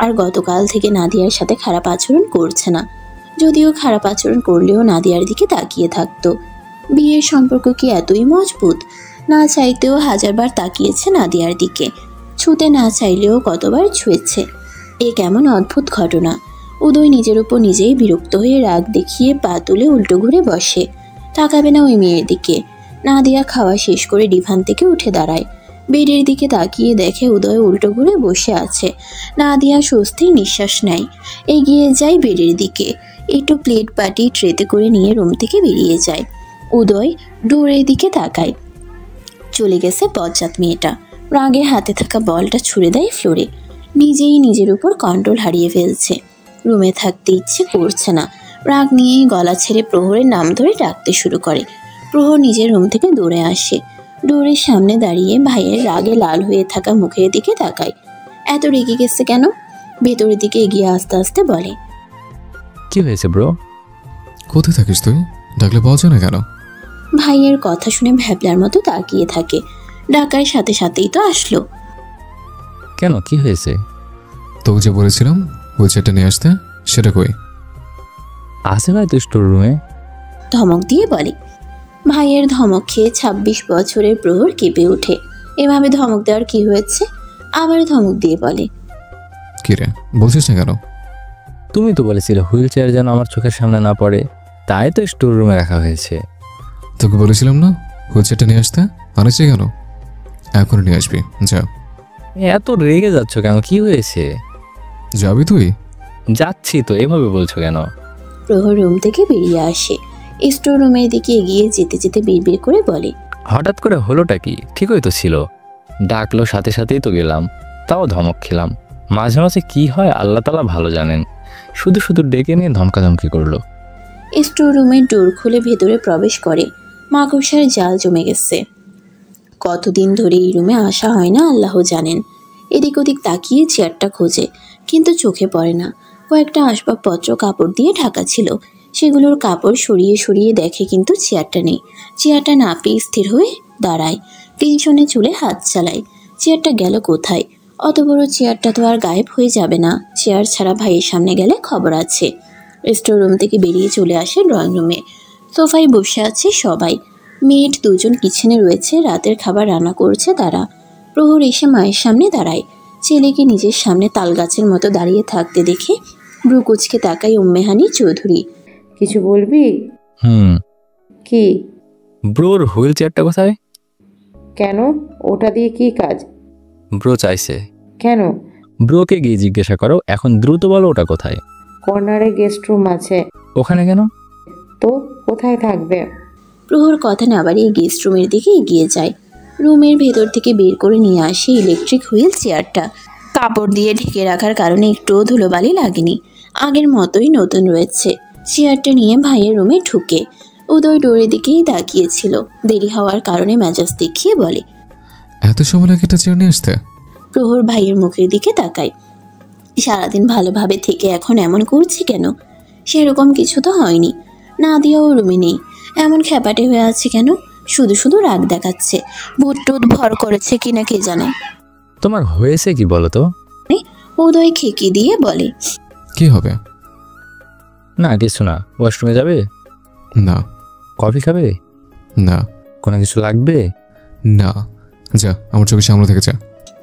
আর গতকাল থেকে নাদিয়ার সাথে খারাপ আচরণ করছে না। যদিও খারাপ আচরণ করলেও নাদিয়ার দিকে তাকিয়ে থাকতো। বিয়ের সম্পর্ক কি এতই মজবুত? না চাইতেও 1000 বার তাকিয়েছে নাদিয়ার দিকে, ছুতে না চাইলেও কতবার ছুঁয়েছে। এ কেমন অদ্ভুত ঘটনা! উদয় নিজের উপর নিজেই বিরক্ত হয়ে রাগ দেখিয়ে পা তুলে উল্টো ঘুরে বসে। তাকাবে না ওই মেয়ের দিকে। নাদিয়া খাওয়া শেষ করে ডিভান থেকে উঠে দাঁড়ায়। বেডের দিকে তাকিয়ে দেখে উদয় উল্টো ঘুরে বসে আছে। নাদিয়া স্বস্তির নিঃশ্বাস নেয়, এগিয়ে যায় বেডের দিকে। একটু প্লেট বাটি ট্রেতে করে নিয়ে রুম থেকে বেরিয়ে যায়। উদয় ডোরের দিকে তাকায়। চলে গেছে বজ্জাত মেয়েটা। রাগে হাতে থাকা বলটা ছুঁড়ে দেয় ফ্লোরে। নিজেই নিজের উপর কন্ট্রোল হারিয়ে ফেলছে। রুমে থাকতে ইচ্ছে করছে না। রাগ নিয়েই গলা ছেড়ে প্রহরের নাম ধরে ডাকতে শুরু করে। প্রহর নিজের রুম থেকে দৌড়ে আসে। ডোরের সামনে দাঁড়িয়ে ভাইয়ের রাগে লাল হয়ে থাকা মুখের দিকে তাকায়। এত রেগে গেছে কেন? ভেতরের দিকে এগিয়ে আস্তে আস্তে বলে, কি হয়েছে ব্রো? কোথায় থাকিস তুই? ডাকলে পাওয়া যায় না কেন? ভাইয়ের কথা শুনে ভ্যাবলার মতো তাকিয়ে থাকে। ডাকার সাথে সাথেই তো আসলো। কেন, কি হয়েছে? তোকে যে বলেছিলাম হুইল চেয়ারটা নিয়ে আসতে, সেটা কই? আছে হয়তো স্টোর রুমে। ধমক দিয়ে বলে। ভাইয়ের ধমক খেয়ে ২৬ বছরের প্রহর কেঁপে ওঠে। এভাবে ধমক দেওয়ার কি হয়েছে? আবার ধমক দিয়ে বলে, কি রে, বলছিস না কেন? তুমি তো বলেছিলে হুইল চেয়ার যেন আমার চোখের সামনে না পড়ে, তাই তো স্টোর রুমে রাখা হয়েছে। তোকে বলেছিলাম না হুইল চেয়ারটা নিয়ে আসতে, আনিস কেন? এখন নিয়ে আসবি, যা। এত রেগে যাচ্ছ কেন, কি হয়েছে? যাবি তুই? যাচ্ছি তো, এভাবে বলছো কেন? প্রহর রুম থেকে বেরিয়ে আসে। স্টোর রুমের দিকে এগিয়ে যেতে যেতে বিড়বিড় করে বলে, হঠাৎ করে হলোটা কি? ঠিকই তো ছিল, ডাকলো সাথে সাথেই তো গেলাম, তাও ধমক খেলাম। মাঝে মাঝে কি হয় আল্লাহ তাআলা ভালো জানেন, শুধু শুধু ডেকে নিয়ে ধমকাধমকি করলো। স্টোর রুমের ডোর খুলে ভেতরে প্রবেশ করে। মাকড়সার জাল জমে গেছে। কতদিন ধরে এই রুমে আসা হয় না আল্লাহ জানেন। এদিক ওদিক তাকিয়ে চেয়ারটা খোঁজে, কিন্তু চোখে পড়ে না। কয়েকটা আসবাবপত্র কাপড় দিয়ে ঢাকা ছিল, সেগুলোর কাপড় সরিয়ে সরিয়ে দেখে, কিন্তু চেয়ারটা নেই। চেয়ারটা না পেয়ে স্থির হয়ে দাঁড়ায়, টেনশনে চুলে হাত চালায়। চেয়ারটা গেল কোথায়? অত বড় চেয়ারটা তো আর গায়েব হয়ে যাবে না। চেয়ার ছাড়া ভাইয়ের সামনে গেলে খবর আছে। স্টোর রুম থেকে বেরিয়ে চলে আসে ড্রয়িং রুমে। সোফায় বসে আছে সবাই। মেয়েট দুজন কিচেনে রয়েছে, রাতের খাবার রান্না করছে তারা। প্রহর এসে মায়ের সামনে দাঁড়ায়। ছেলেকে নিজের সামনে তালগাছের মতো দাঁড়িয়ে থাকতে দেখে ব্রু কুচকে তাকায় উম্মেহানি চৌধুরী। কিছু বলবি? কি? ব্রোর হুইল চেয়ারটা কোথায়? কেন? ওটা দিয়ে কি কাজ? ব্রো চাইছে। কেন? ব্রোকে গিয়ে জিজ্ঞাসা করো, এখন দ্রুত বলো ওটা কোথায়। কর্নারে গেস্ট রুম আছে। ওখানে কেন? তো কোথায় থাকবে? প্রহর কথা না বাড়িয়ে গেস্ট রুমের দিকে এগিয়ে যায়। রুমের ভেতর থেকে বের করে নিয়ে আসে ইলেকট্রিক হুইল চেয়ারটা। কাপড় দিয়ে ঢেকে রাখার কারণে একটুও ধুলোবালি লাগেনি, আগের মতোই নতুন রয়েছে। চেয়ারটা নিয়ে ভাইয়ের রুমে ঢুকে উদয় ডোরের দিকেই তাকিয়েছিল। দেরি হওয়ার কারণে মেজাজ দেখিয়ে বলে, এত সময় লাগে একটা চেয়ার নিয়ে আসতে? প্রহর ভাইয়ের মুখের দিকে তাকায়। সারাদিন ভালোভাবে থেকে এখন এমন করছে কেন? সেরকম কিছু তো হয়নি। নাদিয়াও রুমে নেই, এমন খ্যাপাটে হয়ে আছে কেন? শুধু শুধু রাগ দেখাচ্ছে। ভূত টুত ভর করেছে কিনা কে জানে। তোমার হয়েছে কি বলো তো? উদয় খেকি দিয়ে বলে, কি হবে? না কিছু না। ওয়াশরুমে যাবে? না। কফি খাবে? না। কোনো কিছু লাগবে? না। যা, আমার চোখের সামনে থেকে যা।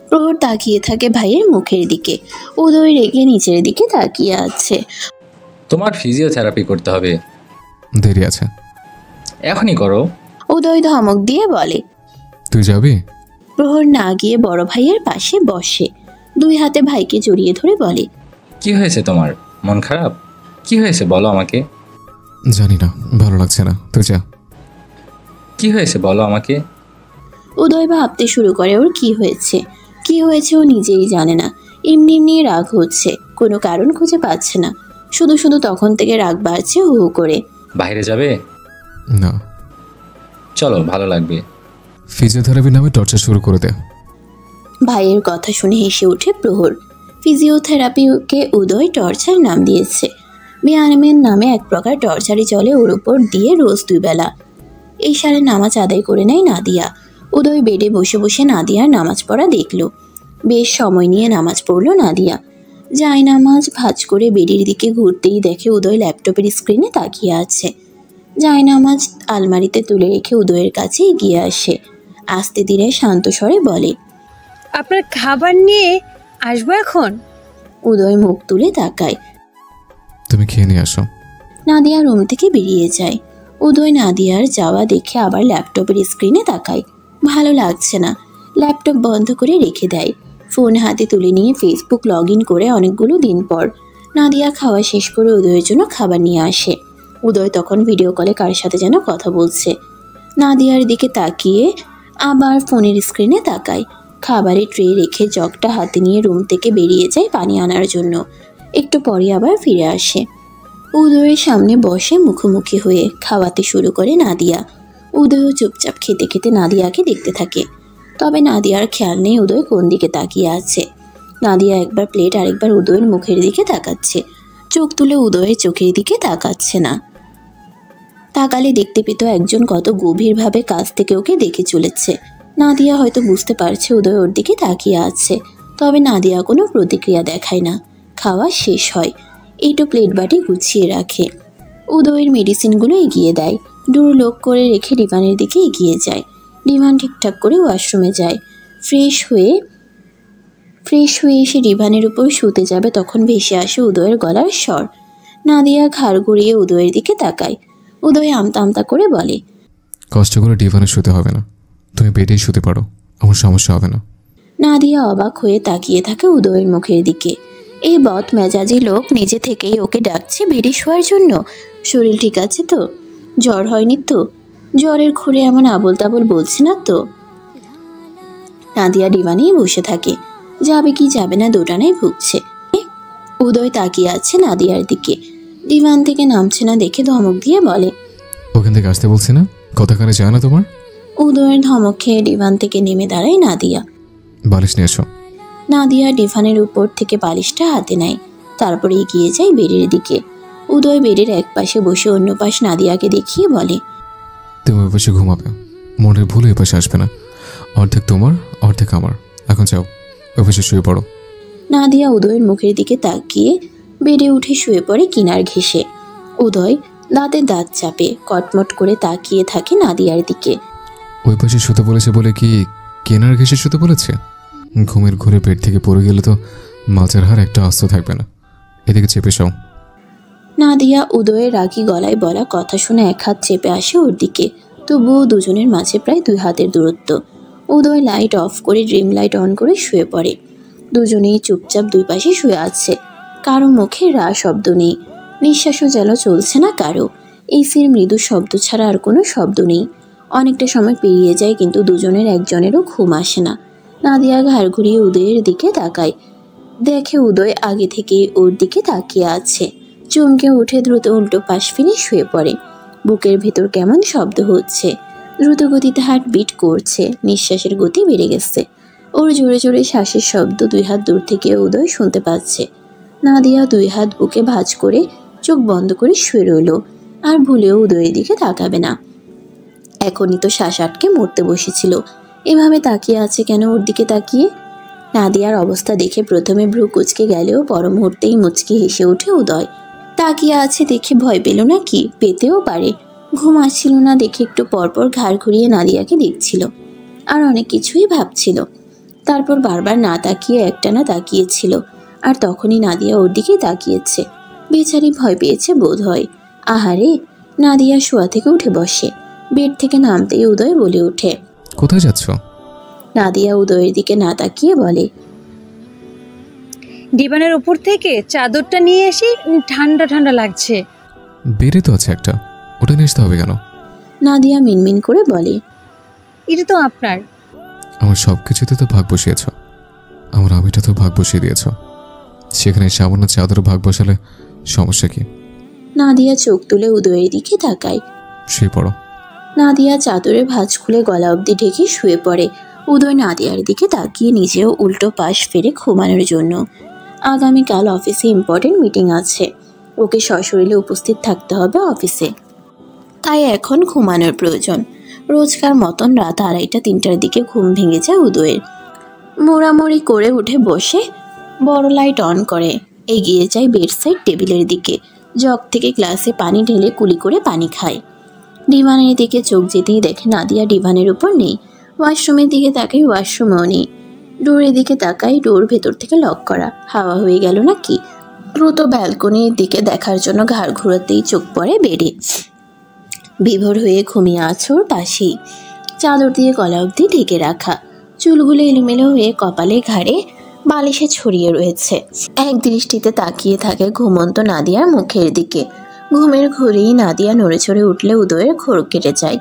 প্রহর তাকিয়ে থাকে ভাইয়ের মুখের দিকে। উদয় রেগে নিচের দিকে তাকিয়ে আছে। তোমার ফিজিওথেরাপি করতে হবে। দেরি আছে। এখনই করো। উদয় ধমক দিয়ে বলে। তুই যাবি? প্রহর না গিয়ে বড় ভাইয়ের পাশে বসে, দুই হাতে ভাইকে জড়িয়ে ধরে বলে, কি হয়েছে তোমার? মন খারাপ? কি হয়েছে বলো আমাকে। জানি না, ভালো লাগছে না, তুই যা। কি হয়েছে বলো আমাকে। উদয় ভাবতে শুরু করে ওর কি হয়েছে। কি হয়েছে ও নিজেই জানে না। এমনি এমনি রাগ হচ্ছে, কোনো কারণ খুঁজে পাচ্ছে না। শুধু শুধু তখন থেকে রাগ বাড়ছে হু হু করে। বাইরে যাবে? না। চলো, ভালো লাগবে। ফিজিওথেরাপি নামে টর্চার শুরু করে দে। ভাইয়ের কথা শুনে হেসে ওঠে প্রহর। ফিজিওথেরাপিকে উদয় টর্চার নাম দিয়েছে। ব্যায়ামের নামে এক প্রকার টর্চারই চলে ওর উপর দিয়ে রোজ দুই বেলা। এই সারে নামাজ আদায় করে নেয় নাদিয়া। উদয় বেডে বসে বসে নাদিয়ার নামাজ পড়া দেখল। বেশ সময় নিয়ে নামাজ পড়ল নাদিয়া। জায়নামাজ ভাঁজ করে বেডের দিকে ঘুরতেই দেখে উদয় ল্যাপটপের স্ক্রিনে তাকিয়ে আছে। জায়নামাজ আলমারিতে তুলে রেখে উদয়ের কাছে এগিয়ে আসে। আস্তে ধীরে শান্ত স্বরে বলে, আপনার খাবার নিয়ে আসবো এখন? উদয় মুখ তুলে তাকায়। তুমি খেয়ে নিয়ে আসো। নাদিয়া রুম থেকে বেরিয়ে যায়। উদয় নাদিয়ার যাওয়া দেখে আবার ল্যাপটপের স্ক্রিনে তাকায়। ভালো লাগছে না, ল্যাপটপ বন্ধ করে রেখে দেয়। ফোন হাতে তুলে নিয়ে ফেসবুক লগ ইন করে অনেকগুলো দিন পর নাদিয়া খাওয়া শেষ করে উদয়ের জন্য খাবার নিয়ে আসে। উদয় তখন ভিডিও কলে কার সাথে যেন কথা বলছে। নাদিয়ার দিকে তাকিয়ে আবার ফোনের স্ক্রিনে তাকায়। খাবারের ট্রে রেখে জগটা হাতে নিয়ে রুম থেকে বেরিয়ে যায় পানি আনার জন্য। একটু পরে আবার ফিরে আসে। উদয়ের সামনে বসে মুখোমুখি হয়ে খাওয়াতে শুরু করে নাদিয়া। উদয়ও চুপচাপ খেতে খেতে নাদিয়াকে দেখতে থাকে। তবে নাদিয়ার খেয়াল নেই উদয় কোন দিকে তাকিয়ে আছে। নাদিয়া একবার প্লেট আরেকবার উদয়ের মুখের দিকে তাকাচ্ছে, চোখ তুলে উদয়ের চোখের দিকে তাকাচ্ছে না। তাকালে দেখতে পেত একজন কত গভীরভাবে কাছ থেকে ওকে দেখে চলেছে। নাদিয়া হয়তো বুঝতে পারছে উদয় ওর দিকে তাকিয়ে আছে, তবে নাদিয়া কোনো প্রতিক্রিয়া দেখায় না। খাওয়া শেষ হয়, এইটু প্লেট বাটি গুছিয়ে রাখে। উদয়ের মেডিসিনগুলো এগিয়ে দেয়। ডোর লক করে রেখে ডিভানের দিকে এগিয়ে যায়। ডিভান ঠিকঠাক করে ওয়াশরুমে যায়। ফ্রেশ হয়ে এসে ডিভানের উপর শুতে যাবে, তখন ভেসে আসে উদয়ের গলার স্বর। নাদিয়া ঘাড় ঘুরিয়ে উদয়ের দিকে তাকায়। উদয় আমতা আমতা করে বলে, কষ্ট করে ডিভানে শুতে হবে না, তুমি বেডেই শুতে পারো, আমার সমস্যা হবে না। নাদিয়া অবাক হয়ে তাকিয়ে থাকে উদয়ের মুখের দিকে। এই বদ মেজাজি লোক নিজে থেকেই ওকে ডাকছে বেডে শোয়ার জন্য। শরীর ঠিক আছে তো? জ্বর হয়নি তো? জ্বরের ঘুরে এমন আবোল তাবোল বলছে না তো? নাদিয়া ডিভানেই বসে থাকে, যাবে কি যাবে না দোটানায় ভুগছে। উদয় তাকিয়ে আছে নাদিয়ার দিকে, ডিভান থেকে নামছে না দেখে ধমক দিয়ে বলে, ওখান থেকে আসতে বলছি না, কথা কানে যায় না তোমার? উদয়ের ধমক খেয়ে ডিভান থেকে নেমে দাঁড়ায় নাদিয়া। বালিশ নিয়ে এসো। নাদিয়া ডিভানের উপর থেকে বালিশটা হাতে নেয়, তারপরে এগিয়ে যায় বেডের দিকে। উদয় বেডের এক পাশে বসে অন্য পাশ নাদিয়াকে দেখিয়ে বলে, তুমি ওই পাশে ঘুমাবে, মনের ভুল ওই পাশে আসবে না। অর্ধেক তোমার অর্ধেক আমার, এখন যাও ওই পাশে শুয়ে পড়ো। নাদিয়া উদয়ের মুখের দিকে তাকিয়ে বেডে উঠে শুয়ে পড়ে কিনার ঘেঁষে। উদয় দাঁতে দাঁত চাপে কটমট করে তাকিয়ে থাকে নাদিয়ার দিকে। ওই পাশে শুতে বলেছে বলে কি কেনার ঘেঁষে শুতে বলেছে? ঘুমের ঘুরে পেট থেকে পড়ে গেলে তো মাছের হার একটা আস্ত থাকবে না। এদিকে চেপে যাও। নাদিয়া উদয়ের রাগী গলায় বলা কথা শুনে এক হাত চেপে আসে ওর দিকে, তবুও দুজনের মাঝে প্রায় 2 হাতের দূরত্ব। উদয় লাইট অফ করে ড্রিম লাইট অন করে শুয়ে পড়ে। দুজনেই চুপচাপ দুই পাশে শুয়ে আছে। কারো মুখে রা শব্দ নেই, নিঃশ্বাসও যেন চলছে না কারো। এসির মৃদু শব্দ ছাড়া আর কোনো শব্দ নেই। অনেকটা সময় পেরিয়ে যায়, কিন্তু দুজনের একজনেরও ঘুম আসে না। নাদিয়া ঘাড় ঘুরিয়ে উদয়ের দিকে তাকায়, দেখে উদয় আগে থেকেই ওর দিকে তাকিয়ে আছে। চমকে উঠে দ্রুত উল্টো পাশ ফিরে শুয়ে পড়ে। বুকের ভেতর কেমন শব্দ হচ্ছে, দ্রুত গতিতে হার্ট বিট করছে, নিঃশ্বাসের গতি বেড়ে গেছে। ওর জোরে জোরে শ্বাসের শব্দ 2 হাত দূর থেকে উদয় শুনতে পাচ্ছে। নাদিয়া 2 হাত বুকে ভাঁজ করে চোখ বন্ধ করে শুয়ে রইল, আর ভুলেও উদয়ের দিকে তাকাবে না। এখনই তো শ্বাস আটকে মরতে বসেছিল, এভাবে তাকিয়ে আছে কেন ওর দিকে তাকিয়ে? নাদিয়ার অবস্থা দেখে প্রথমে ভ্রু কুচকে গেলেও পর মুহূর্তেই মুচকি হেসে ওঠে উদয়। তাকিয়ে আছে দেখে ভয় পেল না কি? পেতেও পারে। ঘুম আসছিল না দেখে একটু পরপর ঘাড় ঘুরিয়ে নাদিয়াকে দেখছিল, আর অনেক কিছুই ভাবছিল। তারপর বারবার না তাকিয়ে একটানা তাকিয়েছিল, আর তখনই নাদিয়া ওর দিকে তাকিয়েছে। বেচারি ভয় পেয়েছে বোধ হয়। আহারে! নাদিয়া শোয়া থেকে উঠে বসে। বেড থেকে নামতেই উদয় বলে ওঠে, কোথায় যাচ্ছ? নাদিয়া উদয়ের দিকে না তাকিয়ে বলে, ডিভানের উপর থেকে চাদরটা নিয়ে এসে ঠান্ডা ঠান্ডা লাগছে। বেড়ে তো আছে একটা, ওটা নিয়ে আসতে হবে কেন? নাদিয়া মিনমিন করে বলে, এটা তো আপনার। আমার সব কিছুতে তো ভাগ বসিয়েছ, আমার আমিটা তো ভাগ বসিয়ে দিয়েছ, সেখানে সামান্য চাদর ভাগ বসালে সমস্যা কি? নাদিয়া চোখ তুলে উদয়ের দিকে তাকায়। শুয়ে পড়ো। নাদিয়া চাদরের ভাঁজ খুলে গলা অবধি ঢেকে শুয়ে পড়ে। উদয় নাদিয়ার দিকে তাকিয়ে নিজেও উল্টো পাশ ফিরে ঘুমানোর জন্য। আগামীকাল অফিসে ইম্পর্টেন্ট মিটিং আছে, ওকে সশরীরে উপস্থিত থাকতে হবে অফিসে, তাই এখন ঘুমানোর প্রয়োজন। রোজকার মতন রাত 2:30-3টার দিকে ঘুম ভেঙে যায় উদয়ের। মোড়ামুড়ি করে উঠে বসে বড় লাইট অন করে এগিয়ে যায় বেডসাইড টেবিলের দিকে। জগ থেকে গ্লাসে পানি ঢেলে কুলি করে পানি খায়। ডিভানের দিকে চোখ যেতেই দেখে নাদিয়া ডিভানের উপর নেই। ওয়াশরুমের দিকে তাকাই, ওয়াশরুমেও নেই। ডোরের দিকে তাকাই, ডোর ভেতর থেকে লক করা। হাওয়া হয়ে গেল নাকি? দ্রুত ব্যালকনির দিকে দেখার জন্য ঘাড় ঘোরাতেই চোখ পড়ে বেডে। বিভোর হয়ে ঘুমিয়ে আছে ওর পাশেই, চাদর দিয়ে গলা অবধি ঢেকে রাখা। চুলগুলো এলোমেলো হয়ে কপালে ঘাড়ে বালিশে ছড়িয়ে রয়েছে। এক দৃষ্টিতে তাকিয়ে থাকে ঘুমন্ত নাদিয়ার মুখের দিকে। ঘুমের ঘোরেই নাদিয়া নড়ে চড়ে উঠলে উদয়ের ঘোর কেটে যায়।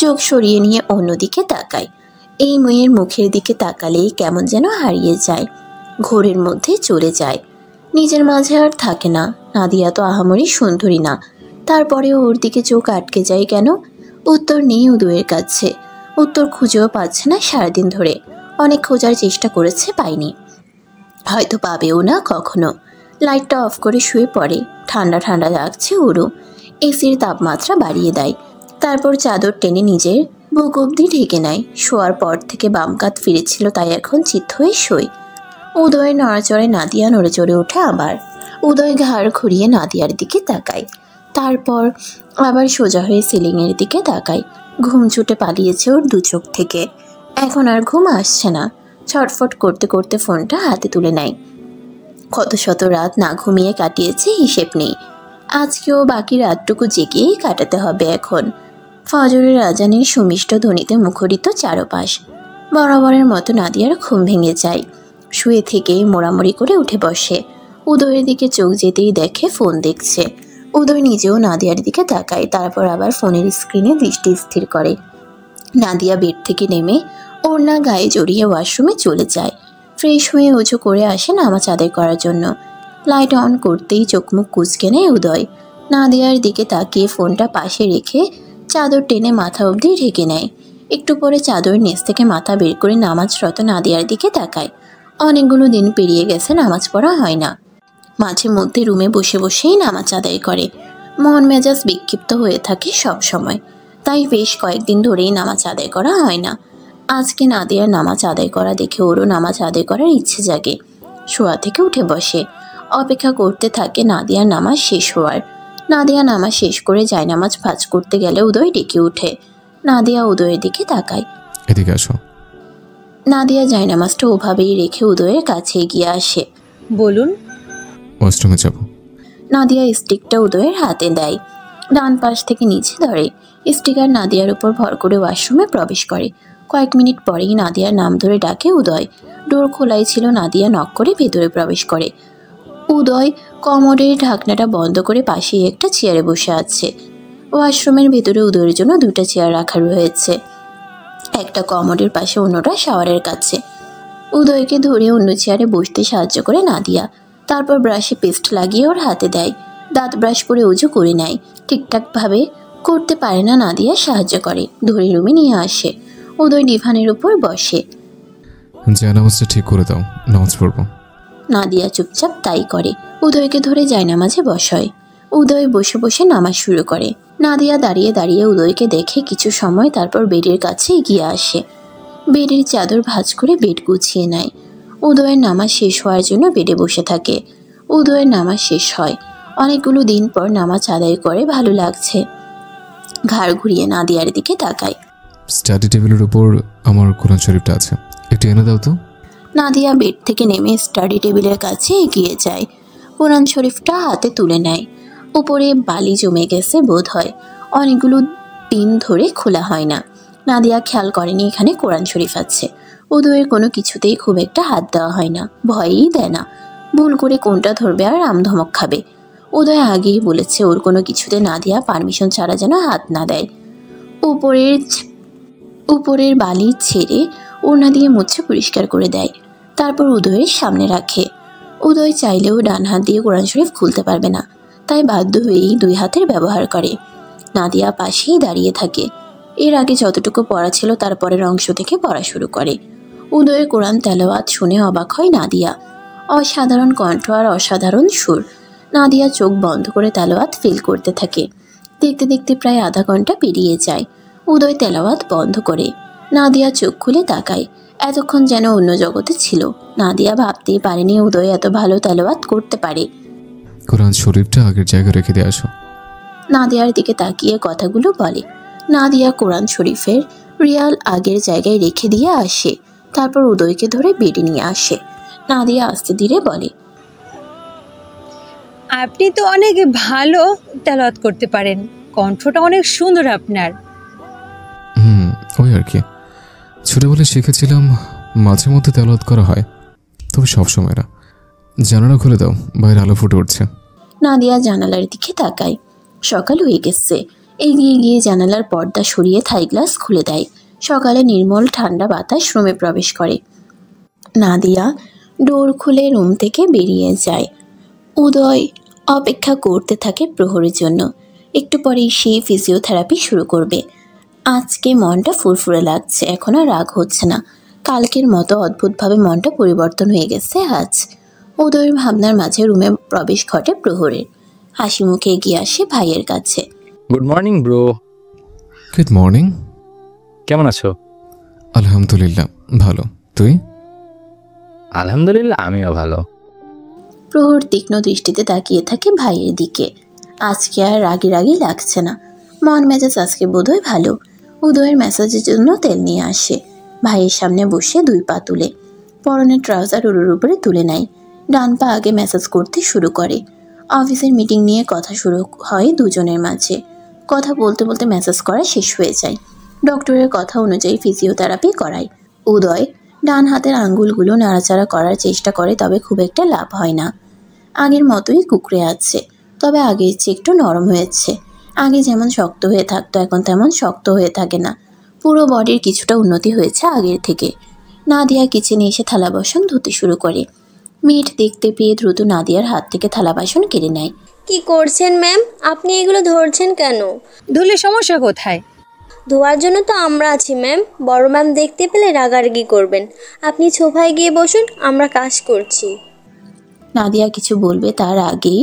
চোখ সরিয়ে নিয়ে অন্যদিকে তাকায়। এই মেয়ের মুখের দিকে তাকালেই কেমন যেন হারিয়ে যায়, ঘোরের মধ্যে চলে যায়, নিজের মাঝে আর থাকে না। নাদিয়া তো আহামরি সুন্দরী না, তারপরেও ওর দিকে চোখ আটকে যায় কেন? উত্তর নেই উদয়ের কাছে। উত্তর খুঁজেও পাচ্ছে না সারাদিন ধরে। অনেক খোঁজার চেষ্টা করেছে, পায়নি, হয়তো পাবেও না কখনো। লাইটটা অফ করে শুয়ে পড়ে। ঠান্ডা ঠান্ডা লাগছে ওরও। এসির তাপমাত্রা বাড়িয়ে দেয়। তারপর চাদর টেনে নিজের বুক অবধি ঢেকে নেয়। শোয়ার পর থেকে বাম কাত ফিরেছিল, তাই এখন চিত হয়ে শোয়। উদয়ের নড়াচড়ে নাদিয়া নড়ে চড়ে ওঠে আবার। উদয় ঘাড় ঘুরিয়ে নাদিয়ার দিকে তাকায়, তারপর আবার সোজা হয়ে সিলিংয়ের দিকে তাকায়। ঘুম ছুটে পালিয়েছে ওর দু চোখ থেকে। এখন আর ঘুম আসছে না। ছটফট করতে করতে ফোনটা হাতে তুলে নেয়। কত শত রাত না ঘুমিয়ে কাটিয়েছে হিসেব নেই। আজকেও বাকি রাতটুকু জেগেই কাটাতে হবে এখন। ফজরের আজানের সুমিষ্ট ধ্বনিতে মুখরিত চারপাশ। বরাবরের মতো নাদিয়ার ঘুম ভেঙে যায়। শুয়ে থেকেই মোড়ামুড়ি করে উঠে বসে। উদয়ের দিকে চোখ যেতেই দেখে ফোন দেখছে। উদয় নিজেও নাদিয়ার দিকে তাকায়, তারপর আবার ফোনের স্ক্রিনে দৃষ্টি স্থির করে। নাদিয়া বেড থেকে নেমে ওড়না গায়ে জড়িয়ে ওয়াশরুমে চলে যায়। ফ্রেশ হয়ে উঁচু করে আসে নামাজ আদায় করার জন্য। লাইট অন করতেই চোখ মুখ কুঁচকে নেয় উদয়। নাদিয়ার দিকে তাকিয়ে ফোনটা পাশে রেখে চাদর টেনে মাথা অবধি ঢেকে নেয়। একটু পরে চাদর নিচ থেকে মাথা বের করে নামাজরত নাদিয়ার দিকে তাকায়। অনেকগুলো দিন পেরিয়ে গেছে, নামাজ পড়া হয় না। মাঝে মধ্যে রুমে বসে বসেই নামাজ আদায় করে। মন মেজাজ বিক্ষিপ্ত হয়ে থাকে সব সময়, তাই বেশ কয়েকদিন ধরেই নামাজ আদায় করা হয় না। আজকে নাদিয়ার নামাজ আদায় করা দেখে ওরও নামাজ আদায় করার ইচ্ছে জাগে। শোয়া থেকে উঠে বসে অপেক্ষা করতে থাকে নাদিয়ার নামাজ শেষ হওয়ার। নাদিয়া নামাজ শেষ করে জায়নামাজ ভাঁজ করতে গেলে উদয় ডেকে ওঠে। নাদিয়া উদয়ের দিকে তাকায়। এদিকে আসো। নাদিয়া জায়নামাজটা ওভাবেই রেখে উদয়ের কাছে এগিয়ে আসে। বলুন। ওয়াশরুমে যাব। নাদিয়া স্টিকটা উদয়ের হাতে দেয়। ডান পাশ থেকে নিচে ধরে। স্টিকার নাদিয়ার উপর ভর করে ওয়াশরুমে প্রবেশ করে। কয়েক মিনিট পরেই নাদিয়ার নাম ধরে ডাকে উদয়। ডোর খোলাই ছিল, নাদিয়া নক করে ভেতরে প্রবেশ করে। উদয় কমোডের ঢাকনাটা বন্ধ করে পাশেই একটা চেয়ারে বসে আছে। ওয়াশরুমের ভেতরে উদয়ের জন্য দুটো চেয়ার রাখা রয়েছে, একটা কমোডের পাশে, অন্যটা শাওয়ারের কাছে। উদয়কে ধরে অন্য চেয়ারে বসতে সাহায্য করে নাদিয়া। তারপর ব্রাশে পেস্ট লাগিয়ে ওর হাতে দেয়। দাঁত ব্রাশ করে উজু করে নেয়। ঠিকঠাকভাবে করতে পারে না, নাদিয়া সাহায্য করে, ধরে রুমে নিয়ে আসে। উদয় ডিভানের উপর বসে। জায়নামাজটা ঠিক করে দাও, নামাজ পড়বো। নাদিয়া চুপচাপ তাই করে। উদয়কে ধরে জায়নামাজে বসায়। উদয় বসে বসে নামাজ শুরু করে। নাদিয়া দাঁড়িয়ে দাঁড়িয়ে উদয়কে দেখে কিছু সময়, তারপর বেডের কাছে এগিয়ে আসে। বেডের চাদর ভাঁজ করে বেড গুছিয়ে নেয়। উদয়ের নামাজ শেষ হওয়ার জন্য বেডে বসে থাকে। উদয়ের নামাজ শেষ হয়। অনেকগুলো দিন পর নামাজ আদায় করে ভালো লাগছে। ঘাড় ঘুরিয়ে নাদিয়ার দিকে তাকায়। স্টাডি টেবিলের উপর আমার কোরআন শরীফটা আছে, একটু এনে দাও তো। নাদিয়া বেড থেকে নেমে স্টাডি টেবিলের কাছে এগিয়ে যায়। কোরআন শরীফটা হাতে তুলে নেয়। উপরে বালি জমে গেছে বোধ হয়, অনেকগুলো দিন ধরে খোলা হয় না। নাদিয়া খেয়াল করেনি এখানে কোরআন শরীফ আছে। উদয়ের কোনো কিছুতেই খুব একটা হাত দেওয়া হয় না, ভয়ই দেয় না। ভুল করে কোনটা ধরবে আর আমধমক খাবে। উদয় আগেই বলেছে ওর কোনো কিছুতে নাদিয়া পারমিশন ছাড়া যেন হাত না দেয়। উপরের বালি ছেড়ে ওড়না দিয়ে মুছে পরিষ্কার করে দেয়। তারপর উদয়ের সামনে রাখে। উদয় চাইলেও ডান হাত দিয়ে কোরআন শরীফ খুলতে পারবে না, তাই বাধ্য হয়েই দুই হাতের ব্যবহার করে। নাদিয়া পাশেই দাঁড়িয়ে থাকে। এর আগে যতটুকু পড়া ছিল তার পরের অংশ থেকে পড়া শুরু করে। উদয়ের কোরআন তেলাওয়াত শুনে অবাক হয় নাদিয়া। অসাধারণ কণ্ঠ আর অসাধারণ সুর। নাদিয়া চোখ বন্ধ করে তেলাওয়াত ফিল করতে থাকে। দেখতে দেখতে প্রায় আধা ঘন্টা পেরিয়ে যায়। উদয় তেলাওয়াত বন্ধ করে। নাদিয়া চোখ খুলে তাকায়। এতক্ষণ যেন অন্য জগতে ছিল। নাদিয়া ভাবতেই পারেনি উদয় এত ভালো তেলাওয়াত করতে পারে। কোরআন শরীফটা আগের জায়গায় রেখে দিয়ে আসো। নাদিয়ার দিকে তাকিয়ে কথাগুলো বলে। নাদিয়া কোরআন শরীফের রিয়াল আগের জায়গায় রেখে দিয়ে আসে। তারপর উদয়কে ধরে বেডে নিয়ে আসে। নাদিয়া আস্তে ধীরে বলে, আপনি তো অনেক ভালো তেলাওয়াত করতে পারেন, কণ্ঠটা অনেক সুন্দর আপনার। ওই আর কি, ছোটবেলায় শিখেছিলাম, মাঝে মধ্যে তেলাওয়াত করা হয়, তবে সবসময় না। জানালা খুলে দাও, বাইরে আলো ফুটে উঠছে। নাদিয়া জানালার দিকে তাকায়। সকাল হয়ে গেছে। এগিয়ে গিয়ে জানালার পর্দা সরিয়ে থাই গ্লাস খুলে দেয়। সকালে নির্মল ঠান্ডা বাতাস রুমে প্রবেশ করে। নাদিয়া ডোর খুলে রুম থেকে বেরিয়ে যায়। উদয় অপেক্ষা করতে থাকে প্রহরের জন্য। একটু পরেই সে ফিজিওথেরাপি শুরু করবে। আজকে মনটা ফুরফুরে লাগছে, এখন আর রাগ হচ্ছে না। কালকের মতো অদ্ভুতভাবে মনটা পরিবর্তন হয়ে গেছে আজ। উদয়ের ভাবনার মাঝে রুমে প্রবেশ ঘটে প্রহরের। হাসি মুখে এগিয়ে আসে ভাইয়ের কাছে। Good morning bro. Good morning. কেমন আছো? আলহামদুলিল্লাহ ভালো, তুই? আলহামদুলিল্লাহ আমিও ভালো। প্রহর তীক্ষ্ণ দৃষ্টিতে তাকিয়ে থাকে ভাইয়ের দিকে। আজকে আর রাগি রাগি লাগছে না, মন মেজাজ আজকে বোধহয় ভালো। উদয়ের মেসেজের জন্য তেল নিয়ে আসে, ভাইয়ের সামনে বসে 2 পা তুলে পরনের ট্রাউজার উড়ুর উপরে তুলে নেয়। ডান পা আগে মেসেজ করতে শুরু করে। অফিসের মিটিং নিয়ে কথা শুরু হয় দুজনের মাঝে। কথা বলতে বলতে মেসেজ করা শেষ হয়ে যায়। ডক্টরের কথা অনুযায়ী ফিজিওথেরাপি করায়। উদয় ডান হাতের আঙ্গুলগুলো নাড়াচাড়া করার চেষ্টা করে, তবে খুব একটা লাভ হয় না। আগের মতোই কুঁকড়ে আছে, তবে আগের চেয়ে একটু নরম হয়েছে। আগে যেমন শক্ত হয়ে থাকতো এখন তেমন শক্ত হয়ে থাকে না। পুরো বডির কিছুটা উন্নতি হয়েছে আগের থেকে। নাদিয়া কিচেনে এসে থালা বাসন ধুতে শুরু করে। মিট দেখতে পেয়ে দ্রুত নাদিয়ার হাত থেকে থালা বাসন কেড়ে নেয়। কি করছেন ম্যাম? আপনি এগুলো ধরছেন কেন? ধুলে সমস্যা কোথায়? ধোয়ার জন্য তো আমরা আছি ম্যাম। বড় ম্যাম দেখতে পেলে রাগারাগি করবেন। আপনি সোফায় গিয়ে বসুন, আমরা কাজ করছি। নাদিয়া কিছু বলবে তার আগেই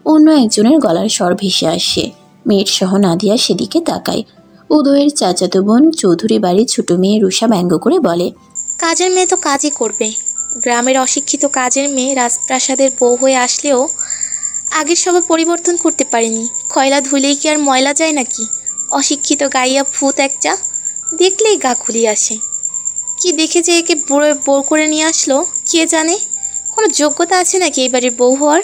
অন্য একজনের গলার স্বর ভেসে আসে। মেয়ের সহ নাদিয়া সেদিকে তাকায়। উদয়ের চাচাতো বোন চৌধুরী বাড়ির ছোট মেয়ে রুষা ব্যঙ্গ করে বলে, কাজের মেয়ে তো কাজই করবে। গ্রামের অশিক্ষিত কাজের মেয়ে রাজপ্রাসাদের বউ হয়ে আসলেও আগের সব পরিবর্তন করতে পারেনি। কয়লা ধুলেই কি আর ময়লা যায় নাকি? অশিক্ষিত গাইয়া ভূত একটা, দেখলেই গা খুলিয়ে আসে। কি দেখে যে একে বউ করে নিয়ে আসলো কে জানে। কোনো যোগ্যতা আছে নাকি এই বাড়ির বউ হওয়ার?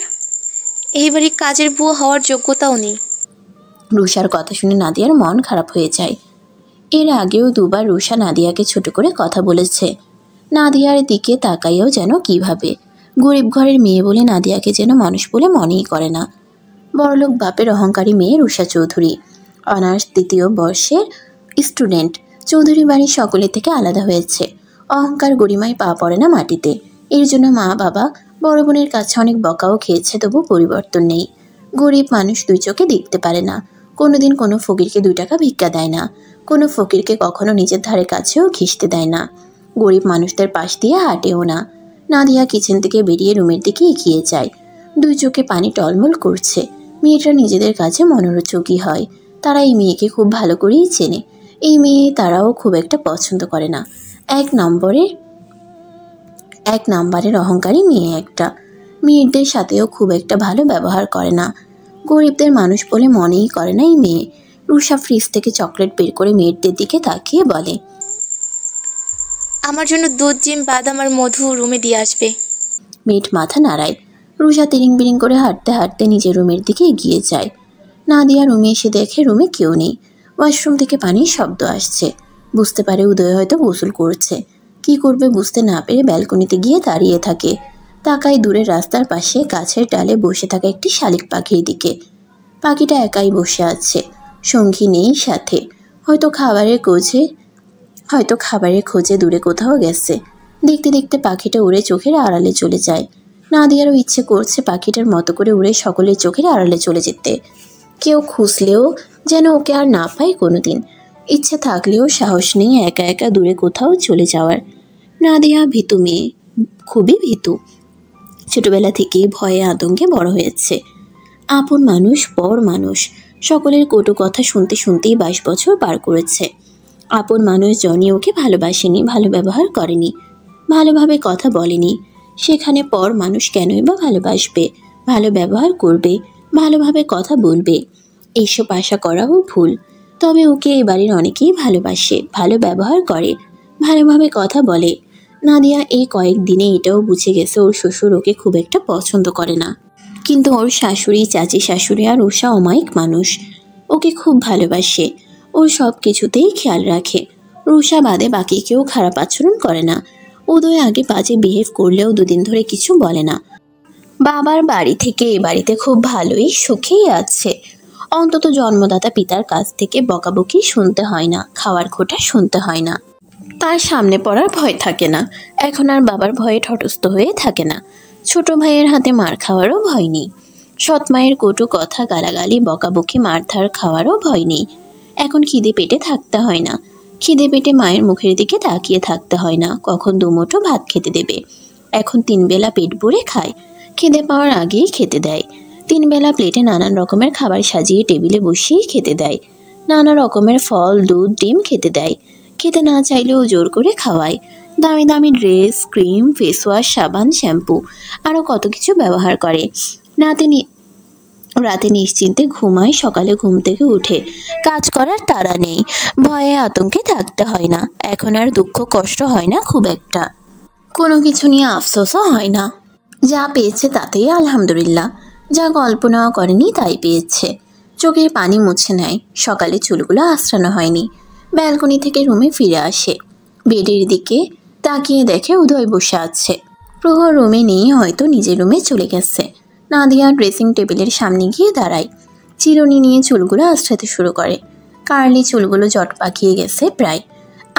এই বাড়ির কাজের বউ হওয়ার যোগ্যতাও নেই। রুষার কথা শুনে নাদিয়ার মন খারাপ হয়ে যায়। এর আগেও 2 বার রুষা নাদিয়াকে ছোট করে কথা বলেছে। নাদিয়ার দিকে তাকাইও যেন কিভাবে। গরিব ঘরের মেয়ে বলে নাদিয়াকে যেন মানুষ বলে মনেই করে না। বড়লোক বাপের অহংকারী মেয়ে রুষা চৌধুরী, অনার্স 2য় বর্ষের স্টুডেন্ট। চৌধুরী বাড়ির সকলের থেকে আলাদা হয়েছে। অহংকার গরিমায় পা পড়ে না মাটিতে। এর জন্য মা বাবা বড় বোনের কাছে অনেক বকাও খেয়েছে, তবু পরিবর্তন নেই। গরিব মানুষ 2 চোখে দেখতে পারে না। কোনোদিন কোনো ফকিরকে 2 টাকা ভিক্ষা দেয় না। কোনো ফকিরকে কখনো নিজের ধারে কাছেও ঘিসতে দেয় না। গরিব মানুষদের পাশ দিয়ে হাঁটেও না। নাদিয়া কিচেন থেকে বেরিয়ে রুমের দিকে এগিয়ে যায়। 2 চোখে পানি টলমল করছে। মেয়েটা নিজেদের কাছে মনোরোচকই হয়। তারা এই মেয়েকে খুব ভালো করেই চেনে। এই মেয়ে তারাও খুব একটা পছন্দ করে না। এক নাম্বারের অহংকারী মেয়ে একটা। মেয়েদের সাথেও খুব একটা ভালো ব্যবহার করে না। গরিবদের মানুষ বলে মনেই করে না এই মেয়ে। রুষা ফ্রিজ থেকে চকলেট বের করে মেয়েদের দিকে তাকিয়ে বলে, আমার জন্য দুধ, ডিম, বাদাম আর মধু রুমে দিয়ে আসবে। মেয়েট মাথা নাড়ায়। রুষা তিরিং বিরিং করে হাঁটতে হাঁটতে নিজের রুমের দিকে এগিয়ে যায়। নাদিয়া রুমে এসে দেখে রুমে কেউ নেই। ওয়াশরুম থেকে পানির শব্দ আসছে। বুঝতে পারে উদয় হয়তো গোসল করছে। কি করবে বুঝতে না পেরে ব্যালকনিতে গিয়ে দাঁড়িয়ে থাকে। তাকায় দূরের রাস্তার পাশে গাছের ডালে বসে থাকা একটি শালিক পাখির দিকে। পাখিটা একাই বসে আছে, সঙ্গী নেই সাথে। হয়তো খাবারের খোঁজে দূরে কোথাও গেছে। দেখতে দেখতে পাখিটা উড়ে চোখের আড়ালে চলে যায়। নাদিয়ারও ইচ্ছে করছে পাখিটার মতো করে উড়ে সকলের চোখের আড়ালে চলে যেতে। কেউ খুঁজলেও যেন ওকে আর না পায় কোনোদিন। ইচ্ছে থাকলেও সাহস নেই একা একা দূরে কোথাও চলে যাওয়ার। নাদিয়া ভীতু মেয়ে, খুবই ভীতু। ছোটবেলা থেকেই ভয়ে আতঙ্কে বড় হয়েছে। আপন মানুষ পর মানুষ সকলের কটু কথা শুনতে শুনতেই 22 বছর পার করেছে। আপন মানুষ জনি ওকে ভালোবাসেনি, ভালো ব্যবহার করেনি, ভালোভাবে কথা বলেনি। সেখানে পর মানুষ কেনই বা ভালোবাসবে, ভালো ব্যবহার করবে, ভালোভাবে কথা বলবে? এইসব আশা করাও ভুল। তবে ওকে এই বাড়ির অনেকেই ভালোবাসে, ভালো ব্যবহার করে, ভালোভাবে কথা বলে। নাদিয়া এই কয়েকদিনে এটাও বুঝে গেছে ওর শ্বশুর ওকে খুব একটা পছন্দ করে না। কিন্তু ওর শাশুড়ি, চাচি শাশুড়ি আর উষা অমায়িক মানুষ, ওকে খুব ভালোবাসে। ওর সব কিছুতেই খেয়াল রাখে। রুষা বাদে বাকি কেউ খারাপ আচরণ করে না। উদয় আগে বাজে বিহেভ করলেও 2 দিন ধরে কিছু বলে না। বাবার বাড়ি থেকে এ বাড়িতে খুব ভালোই সুখেই আছে। অন্তত জন্মদাতা পিতার কাছ থেকে বকাবকি শুনতে হয় না, খাওয়ার খোঁটা শুনতে হয় না। তার সামনে পড়ার ভয় থাকে না। এখন আর বাবার ভয়ে ঠটস্থ হয়ে থাকে না। ছোট ভাইয়ের হাতে মার খাওয়ারও ভয় নেই। সৎ মায়ের কটু কথা, গালাগালি, বকাবকি, মারধার খাওয়ারও ভয় নেই। এখন খিদে পেটে থাকতে হয় না। খিদে পেটে মায়ের মুখের দিকে তাকিয়ে থাকতে হয় না কখন 2 মুঠো ভাত খেতে দেবে। এখন 3 বেলা পেট ভরে খায়। খিদে পাওয়ার আগেই খেতে দেয়। 3 বেলা প্লেটে নানান রকমের খাবার সাজিয়ে টেবিলে বসিয়ে খেতে দেয়। নানা রকমের ফল, দুধ, ডিম খেতে দেয়। খেতে না চাইলেও জোর করে খাওয়ায়। দামি দামি ড্রেস, ক্রিম, ফেস ওয়াশ, সাবান, শ্যাম্পু আরও কত কিছু ব্যবহার করে। রাতে নিশ্চিন্তে ঘুমায়, সকালে ঘুম থেকে উঠে কাজ করার তাড়া নেই, ভয়ে আতঙ্কে থাকতে হয় না। এখন আর দুঃখ কষ্ট হয় না খুব একটা, কোনো কিছু নিয়ে আফসোসও হয় না। যা পেয়েছে তাতেই আলহামদুলিল্লাহ, যা কল্পনাও করেনি তাই পেয়েছে। চোখের পানি মুছে নেয়। সকালে চুলগুলো আঁচড়ানো হয়নি। ব্যালকনি থেকে রুমে ফিরে আসে। বেডের দিকে তাকিয়ে দেখে উদয় বসে আছে। প্রহর রুমে নেই, হয়তো নিজের রুমে চলে গেছে। নাদিয়া ড্রেসিং টেবিলের সামনে গিয়ে দাঁড়ায়। চিরুনি নিয়ে চুলগুলো আঁচড়াতে শুরু করে। কার্লি চুলগুলো জট পাকিয়ে গেছে প্রায়।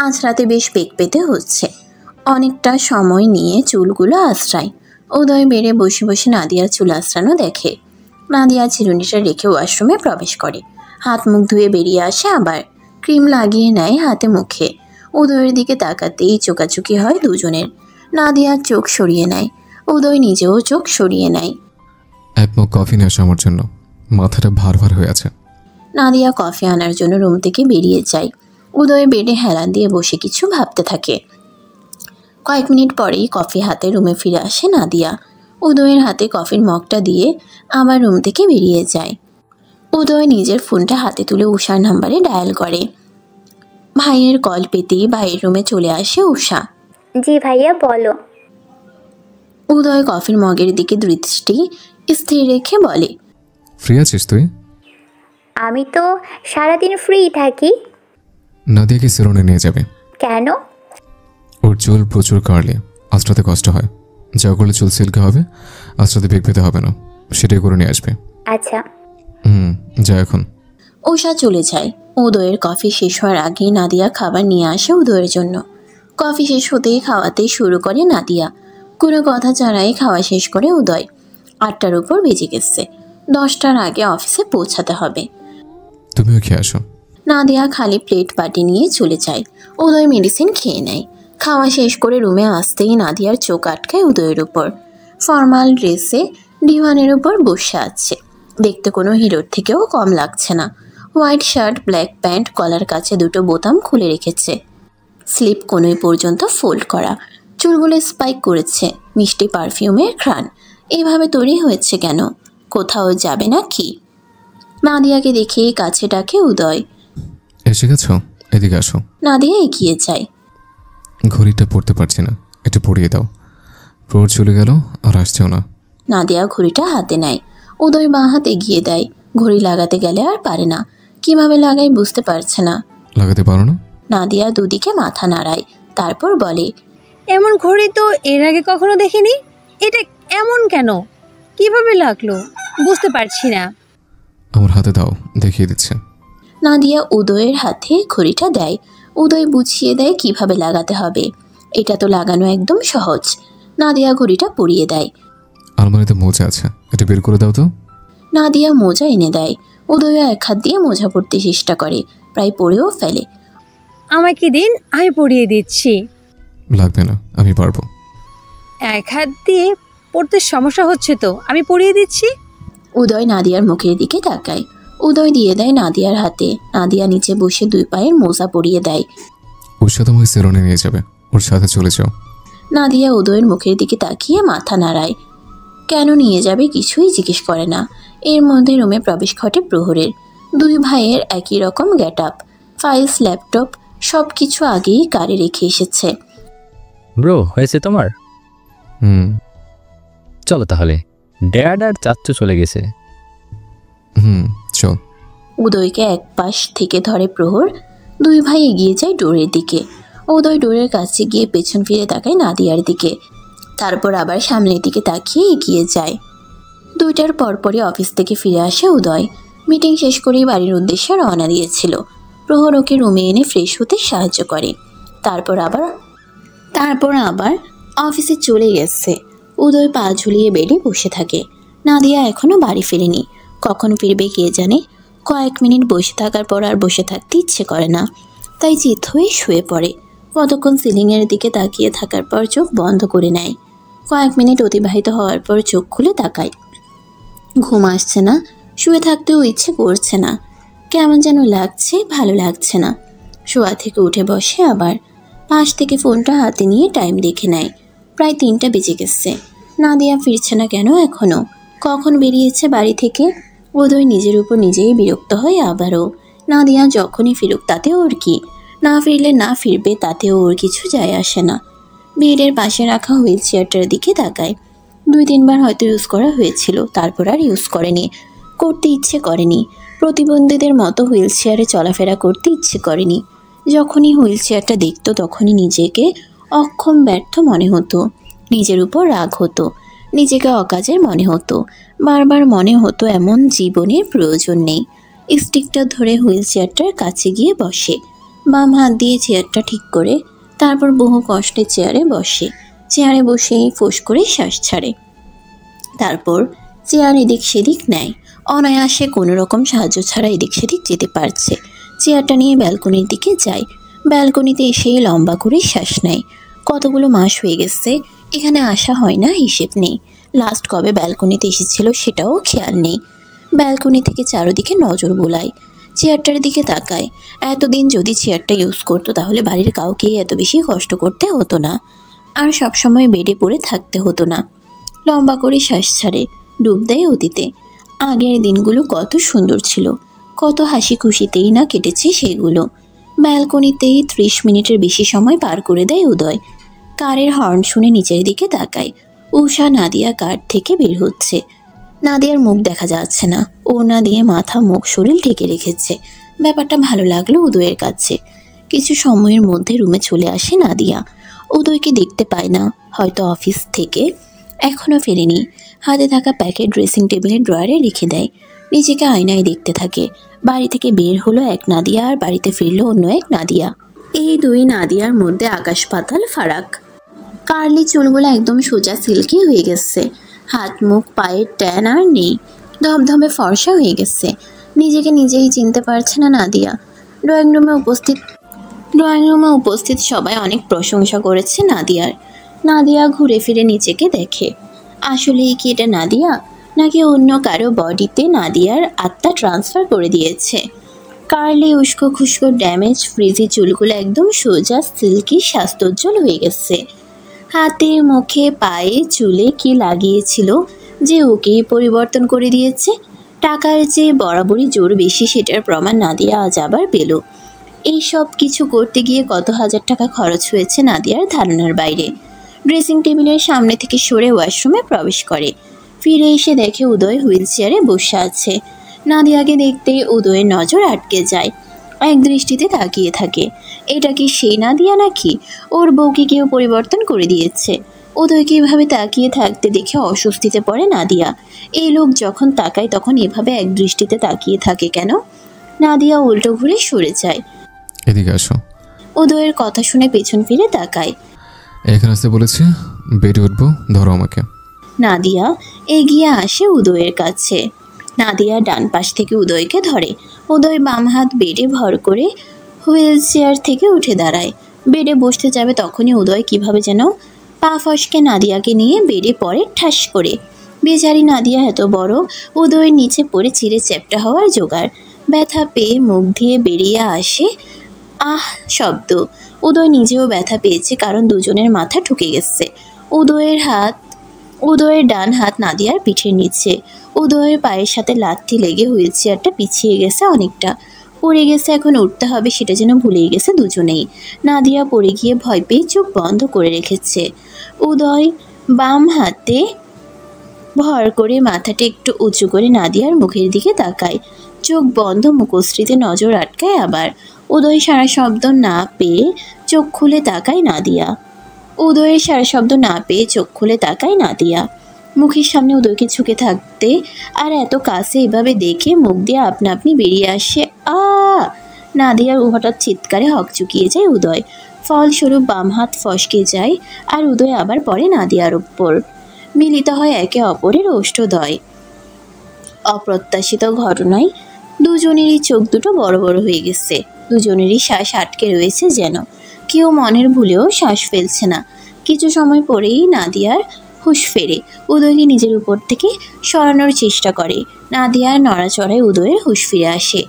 আঁচড়াতে বেশ বেগ পেতে হচ্ছে। অনেকটা সময় নিয়ে চুলগুলো আঁচড়ায়। উদয় বেড়ে বসে বসে নাদিয়ার চুল আঁচড়ানো দেখে। নাদিয়া চিরুনিটা রেখে ওয়াশরুমে প্রবেশ করে। হাত মুখ ধুয়ে বেরিয়ে আসে আবার। ক্রিম লাগিয়ে নেয় হাতে মুখে। উদয়ের দিকে তাকাতেই চোকাচুকি হয় দুজনের। নাদিয়ার চোখ সরিয়ে নেয়। উদয় নিজেও চোখ সরিয়ে নেয়। 1 মগ কফি নিয়ে আসো আমার জন্য, মাথাটা ভার ভার হয়ে আছে। নাদিয়া কফি আনার জন্য রুম থেকে বেরিয়ে যায়। উদয় বেডে হেলান দিয়ে বসে কিছু ভাবতে থাকে। কয়েক মিনিট পরেই কফি হাতে রুমে ফিরে আসে নাদিয়া। উদয়ের হাতে কফির মগটা দিয়ে আবার রুম থেকে বেরিয়ে যায়। উদয় নিজের ফোনটা হাতে তুলে উষার নাম্বারে ডায়াল করে। ভাইয়ের কল পেতেই ভাইয়ের রুমে চলে আসে উষা। জি ভাইয়া বলো। উদয় কফির মগের দিকে দৃষ্টি স্থির রেখে বলে, ফ্রি আছিস তুই? আমি তো সারাদিন ফ্রি থাকি। নাদিয়াকে সেলুনে নিয়ে যাবে। কেন? ওর চুল প্রচুর কার্লি, আঁচড়াতে কষ্ট হয়। যা করলে চুল সিল্কে হবে, আঁচড়াতে বেগ পেতে হবে না, সেটাই করে নিয়ে আসবে। আচ্ছা। যা এখন। উষা চলে যায়। উদয়ের কফি শেষ হওয়ার আগেই নাদিয়া খাবার নিয়ে আসে উদয়ের জন্য। কফি শেষ হতেই খাওয়াতে শুরু করে নাদিয়া। কোনো কথা ছাড়াই খাওয়া শেষ করে উদয়। 8টার উপর বেজে গেছে। 10টার আগে অফিসে পৌঁছাতে হবে। তুমিও খেয়ে আসো। নাদিয়া খালি প্লেট বাটি নিয়ে চলে যায়। উদয় মেডিসিন খেয়ে নেয়। খাওয়া শেষ করে রুমে আসতেই নাদিয়ার চোখ আটকায় উদয়ের উপর। ফর্মাল ড্রেসে ডিভানের উপর বসে আছে। দেখতে কোনো হিরোর থেকেও কম লাগছে না। হোয়াইট শার্ট, ব্ল্যাক প্যান্ট, কলার কাছে 2টো বোতাম খুলে রেখেছে। স্লিপ কোনোই পর্যন্ত ফোল্ড করা। চুলগুলো স্পাইক করেছে। মিষ্টি পারফিউমের ঘ্রাণ। এভাবে তৈরি হয়েছে কেন? কোথাও যাবে না কি? নাদিয়াকে দেখে কাছে ডাকে উদয়। এসে গেছো? এদিকে আসো। নাদিয়া এগিয়ে যায়। ঘড়িটা পড়তে পারছি না, এটা পরিয়ে দাও। প্রহর চলে গেল আর আসছেও না। নাদিয়া ঘড়িটা হাতে নেয়। উদয় বাঁ হাত এগিয়ে দেয়। ঘড়ি লাগাতে গেলে আর পারে না। কিভাবে লাগায় বুঝতে পারছে না। লাগাতে পারো না? নাদিয়া দুদিকে মাথা নাড়ায়। তারপর বলে, এমন ঘড়ি তো এর আগে কখনো দেখিনি। এটা এমন কেন? কিভাবে লাগলো বুঝতে পারছি না। আমার হাতে দাও, দেখিয়ে দিচ্ছে। নাদিয়া উদয়ের হাতে ঘড়িটা দেয়। উদয় বুঝিয়ে দেয় কিভাবে লাগাতে হবে। এটা তো লাগানো একদম সহজ। নাদিয়া ঘড়িটা পরিয়ে দেয়। আলমারিতে মোজা আছে, এটা বের করে দাও তো। নাদিয়া মোজা এনে দেয়। উদয় এক হাত দিয়ে মোজা পরতে চেষ্টা করে, প্রায় পরেও ফেলে। আমাকে দিন, আমি পরিয়ে দিচ্ছি। লাগবে না, আমি পারবো। এক হাত দিয়ে পড়তে সমস্যা হচ্ছে তো, আমি পরিয়ে দিচ্ছি। উদয় নাদিয়ার মুখের দিকে তাকায়। উদয় দিয়ে দেয় নাদিয়ার হাতে। নাদিয়া নিচে বসে 2 পায়ের মোজা পরিয়ে দেয়। ওর সাথে আমাকে সেলুনে নিয়ে যাবে, ওর সাথে চলে যাও। নাদিয়া উদয়ের মুখের দিকে তাকিয়ে মাথা নাড়ায়। কেন নিয়ে যাবে কিছুই জিজ্ঞেস করে না। এর মধ্যে রুমে প্রবেশ ঘটে প্রহরের। 2 ভাইয়ের একই রকম গেট আপ। ফাইলস, ল্যাপটপ সব কিছু আগেই কারে রেখে এসেছে। ব্রো, হয়েছে তোমার? চলো তাহলে, ড্যাড আর চাচ্চু চলে গেছে। চল। উদয়কে এক পাশ থেকে ধরে প্রহর। 2 ভাই এগিয়ে যায় ডোরের দিকে। উদয় ডোরের কাছে গিয়ে পেছন ফিরে তাকায় নাদিয়ার দিকে। তারপর আবার সামনের দিকে তাকিয়ে এগিয়ে যায়। 2টার পরপরই অফিস থেকে ফিরে আসে উদয়। মিটিং শেষ করেই বাড়ির উদ্দেশ্যে রওনা দিয়েছিল। প্রহর ওকে রুমে এনে ফ্রেশ হতে সাহায্য করে। তারপর আবার অফিসে চলে গেছে। উদয় পা ঝুলিয়ে বেডে বসে থাকে। নাদিয়া এখনো বাড়ি ফেরেনি। কখন ফিরবে কে জানে। কয়েক মিনিট বসে থাকার পর আর বসে থাকতে ইচ্ছে করে না। তাই চিত হয়ে শুয়ে পড়ে। কতক্ষণ সিলিংয়ের দিকে তাকিয়ে থাকার পর চোখ বন্ধ করে নেয়। কয়েক মিনিট অতিবাহিত হওয়ার পর চোখ খুলে তাকায়। ঘুম আসছে না, শুয়ে থাকতেও ইচ্ছে করছে না, কেমন যেন লাগছে, ভালো লাগছে না। শোয়া থেকে উঠে বসে, আবার পাশ থেকে ফোনটা হাতে নিয়ে টাইম দেখে নেয়। প্রায় 3টা বেজে গেছে। নাদিয়া ফিরছে না কেন এখনও? কখন বেরিয়েছে বাড়ি থেকে? উদয় নিজের উপর নিজেই বিরক্ত হয় আবারও। নাদিয়া যখনই ফিরুক তাতে ওর কি? না ফিরলে না ফিরবে, তাতেও ওর কিছু যায় আসে না। বেডের পাশে রাখা হুইল চেয়ারটার দিকে তাকায়। 2-3 বার হয়তো ইউজ করা হয়েছিল, তারপর আর ইউজ করেনি, করতে ইচ্ছে করেনি। প্রতিবন্ধীদের মতো হুইল চেয়ারে চলাফেরা করতে ইচ্ছে করেনি। যখনই হুইল চেয়ারটা দেখতো তখনই নিজেকে অক্ষম, ব্যর্থ মনে হতো। নিজের উপর রাগ হতো, নিজেকে অকাজের মনে হতো। বারবার মনে হতো এমন জীবনের প্রয়োজন নেই। স্টিকটা ধরে হুইল চেয়ারটার কাছে গিয়ে বসে, বাম হাত দিয়ে চেয়ারটা ঠিক করে, তারপর বহু কষ্টে চেয়ারে বসে। চেয়ারে বসেই ফোঁস করে শ্বাস ছাড়ে, তারপর চেয়ার এদিক সেদিক নেয়। অনায়াসে কোনো রকম সাহায্য ছাড়া এদিক সেদিক যেতে পারছে। চেয়ারটা নিয়ে ব্যালকনির দিকে যায়। ব্যালকনিতে এসেই লম্বা করে শ্বাস নেয়। কতগুলো মাস হয়ে গেছে এখানে আসা হয় না, হিসেব নেই। লাস্ট কবে ব্যালকনিতে এসেছিল সেটাও খেয়াল নেই। ব্যালকনি থেকে চারদিকে নজর বোলায়, চেয়ারটার দিকে তাকায়। এতদিন যদি চেয়ারটা ইউজ করতো তাহলে বাড়ির কাউকে এত বেশি কষ্ট করতে হতো না, আর সবসময় বেডে পড়ে থাকতে হতো না। লম্বা করে শ্বাস ছাড়ে, ডুব দেয় অতীতে। আগের দিনগুলো কত সুন্দর ছিল, কত হাসি খুশিতেই না কেটেছে সেগুলো। ব্যালকনিতেই 30 মিনিটের বেশি সময় পার করে দেয় উদয়। কারের হর্ন শুনে নিচের দিকে তাকায়। উষা নাদিয়া কার থেকে বের হচ্ছে। নাদিয়ার মুখ দেখা যাচ্ছে না, ওড়না দিয়ে মাথা, মুখ, শরীর ঢেকে রেখেছে। ব্যাপারটা ভালো লাগলো উদয়ের কাছে। কিছু সময়ের মধ্যে রুমে চলে আসে নাদিয়া। উদয়কে দেখতে পায় না, হয়তো অফিস থেকে এখনও ফেরেনি। হাতে থাকা প্যাকেট ড্রেসিং টেবিলের ড্রয়ারে রেখে দেয়। নিজেকে আয়নায় দেখতে থাকে। বাড়ি থেকে বের হলো এক নাদিয়া, আর বাড়িতে ফিরল অন্য এক নাদিয়া। এই দুই নাদিয়ার মধ্যে আকাশ পাতাল ফারাক। কার্লি চুলগুলো একদম সোজা সিল্কি হয়ে গেছে। হাত, মুখ, পায়ের ট্যান আর নেই, ধবধবে ফর্সা হয়ে গেছে। নিজেকে নিজেই চিনতে পারছে না নাদিয়া। ড্রয়িং রুমে উপস্থিত সবাই অনেক প্রশংসা করেছে নাদিয়ার। নাদিয়া ঘুরে ফিরে নিজেকে দেখে। আসলেই কি এটা নাদিয়া, নাকি অন্য কারো বডিতে নাদিয়ার আত্মা ট্রান্সফার করে দিয়েছে? কার্লি উস্কো খুস্কো ড্যামেজ ফ্রিজি চুলগুলো একদম সোজা সিল্কি স্বাস্থ্যোজ্জ্বল হয়ে গেছে। হাতে, মুখে, পায়ে, চুলে কি লাগিয়েছিল যে ওকেই পরিবর্তন করে দিয়েছে? টাকার চেয়ে বরাবরই জোর বেশি, সেটার প্রমাণ নাদিয়া আজ আবার পেল। এই সব কিছু করতে গিয়ে কত হাজার টাকা খরচ হয়েছে নাদিয়ার ধারণার বাইরে। ড্রেসিং টেবিলের সামনে থেকে সরে ওয়াশরুমে প্রবেশ করে। ফিরে এসে দেখে উদয় হুইল চেয়ারে বসে আছে। নাদিয়াকে দেখতেই উদয়ের নজর আটকে যায়, এক দৃষ্টিতে তাকিয়ে থাকে। এটা কি সেই নাদিয়া নাকি ওর বউকে কেউ পরিবর্তন করে দিয়েছে? উদয়কে এভাবে তাকিয়ে থাকতে দেখে অস্বস্তিতে পড়ে নাদিয়া। এই লোক যখন তাকায় তখন এভাবে এক দৃষ্টিতে তাকিয়ে থাকে কেন? নাদিয়া উল্টো ঘুরে সরে যায়। এদিকে আসো। উদয়ের কথা শুনে পেছন ফিরে তাকায়। এখানে আসতে বলেছি, বেডে উঠবো, ধরো আমাকে। নাদিয়া এগিয়ে আসে উদয়ের কাছে। নাদিয়া ডান পাশ থেকে উদয়কে ধরে। উদয় বাম হাত বেডে ভর করে হুইল চেয়ার থেকে উঠে দাঁড়ায়। বেডে বসতে যাবে তখনই উদয় কিভাবে যেন পা ফসকে নাদিয়াকে নিয়ে বেডে পড়ে ঠাস করে। বেচারি নাদিয়া এত বড়, উদয়ের নিচে পড়ে চিরে চ্যাপ্টা হওয়ার জোগাড়। ব্যথা পেয়ে মুখ দিয়ে বেরিয়ে আসে আহ শব্দ। উদয় নিজেও ব্যথা পেয়েছে, কারণ দুজনের মাথা ঠুকে গেছে। উদয়ের ডান হাত নাদিয়ার পিঠের নিচে। উদয়ের পায়ের সাথে লাথি লেগে হুইল চেয়ারটা পিছিয়ে গেছে অনেকটা। পড়ে গেছে, এখন উঠতে হবে সেটা যেন ভুলেই গেছে দুজনেই। নাদিয়া পড়ে গিয়ে ভয় পেয়ে চোখ বন্ধ করে রেখেছে। উদয় বাম হাতে ভর করে মাথাটা একটু উঁচু করে নাদিয়ার মুখের দিকে তাকায়। চোখ বন্ধ, মুখশ্রীতে নজর আটকায় আবার। উদয় সারা শব্দ না পেয়ে চোখ খুলে তাকায় নাদিয়া। উদয়ের সারা শব্দ না পেয়ে চোখ খুলে তাকায় নাদিয়া। মুখের সামনে উদয়কে ঝুঁকে থাকতে আর এত কাছে এভাবে দেখে মুখ দিয়ে আপনা আপনি বেরিয়ে আসে আ নাদিয়ার হঠাৎ চিৎকারে হকচুকিয়ে যায় উদয়। ফলস্বরূপ বাম হাত ফসকে যায়, আর উদয় আবার পড়ে নাদিয়ার উপর। মিলিত হয় একে অপরের ওষ্ঠদ্বয়। অপ্রত্যাশিত ঘটনায় দুজনেরই চোখ দুটো বড় বড় হয়ে গেছে। দুজনেরই শ্বাস আটকে রয়েছে, যেন কেউ মনের ভুলেও শ্বাস ফেলছে না। কিছু সময় পরেই নাদিয়ার হুঁশ ফেরে। উদয়কে নিজের উপর থেকে সরানোর চেষ্টা করে। নাদিয়ার নড়াচড়ায় উদয়ের হুঁশ ফিরে আসে।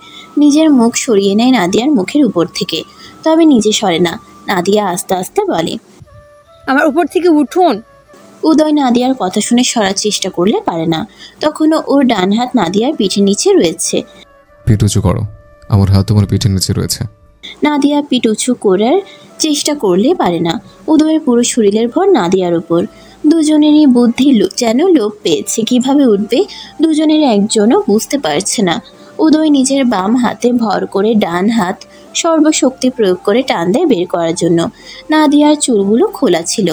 নিজের মুখ সরিয়ে নেয় নাদিয়ার মুখের উপর থেকে, তবে নিজে সরে না। নাদিয়া আস্তে আস্তে বলে, আমার উপর থেকে উঠুন। উদয় নাদিয়ার কথা শুনে সরার চেষ্টা করলে পারে না। তখনও ওর ডান হাত নাদিয়ার পিঠের নিচে রয়েছে। পিঠ উঁচু করো, আমার হাত তোমার পিঠের নিচে রয়েছে। নাদিয়া পিঠ উঁচু করার চেষ্টা করলে পারে না। উদয়ের পুরো শরীরের ভর নাদিয়ার উপর। দুজনেরই বুদ্ধি যেন লোপ পেয়েছে। কিভাবে উঠবে দুজনের একজনও বুঝতে পারছে না। উদয় নিজের বাম হাতে ভর করে ডান হাত সর্বশক্তি প্রয়োগ করে টান দেয় বের করার জন্য। নাদিয়ার চুলগুলো খোলা ছিল,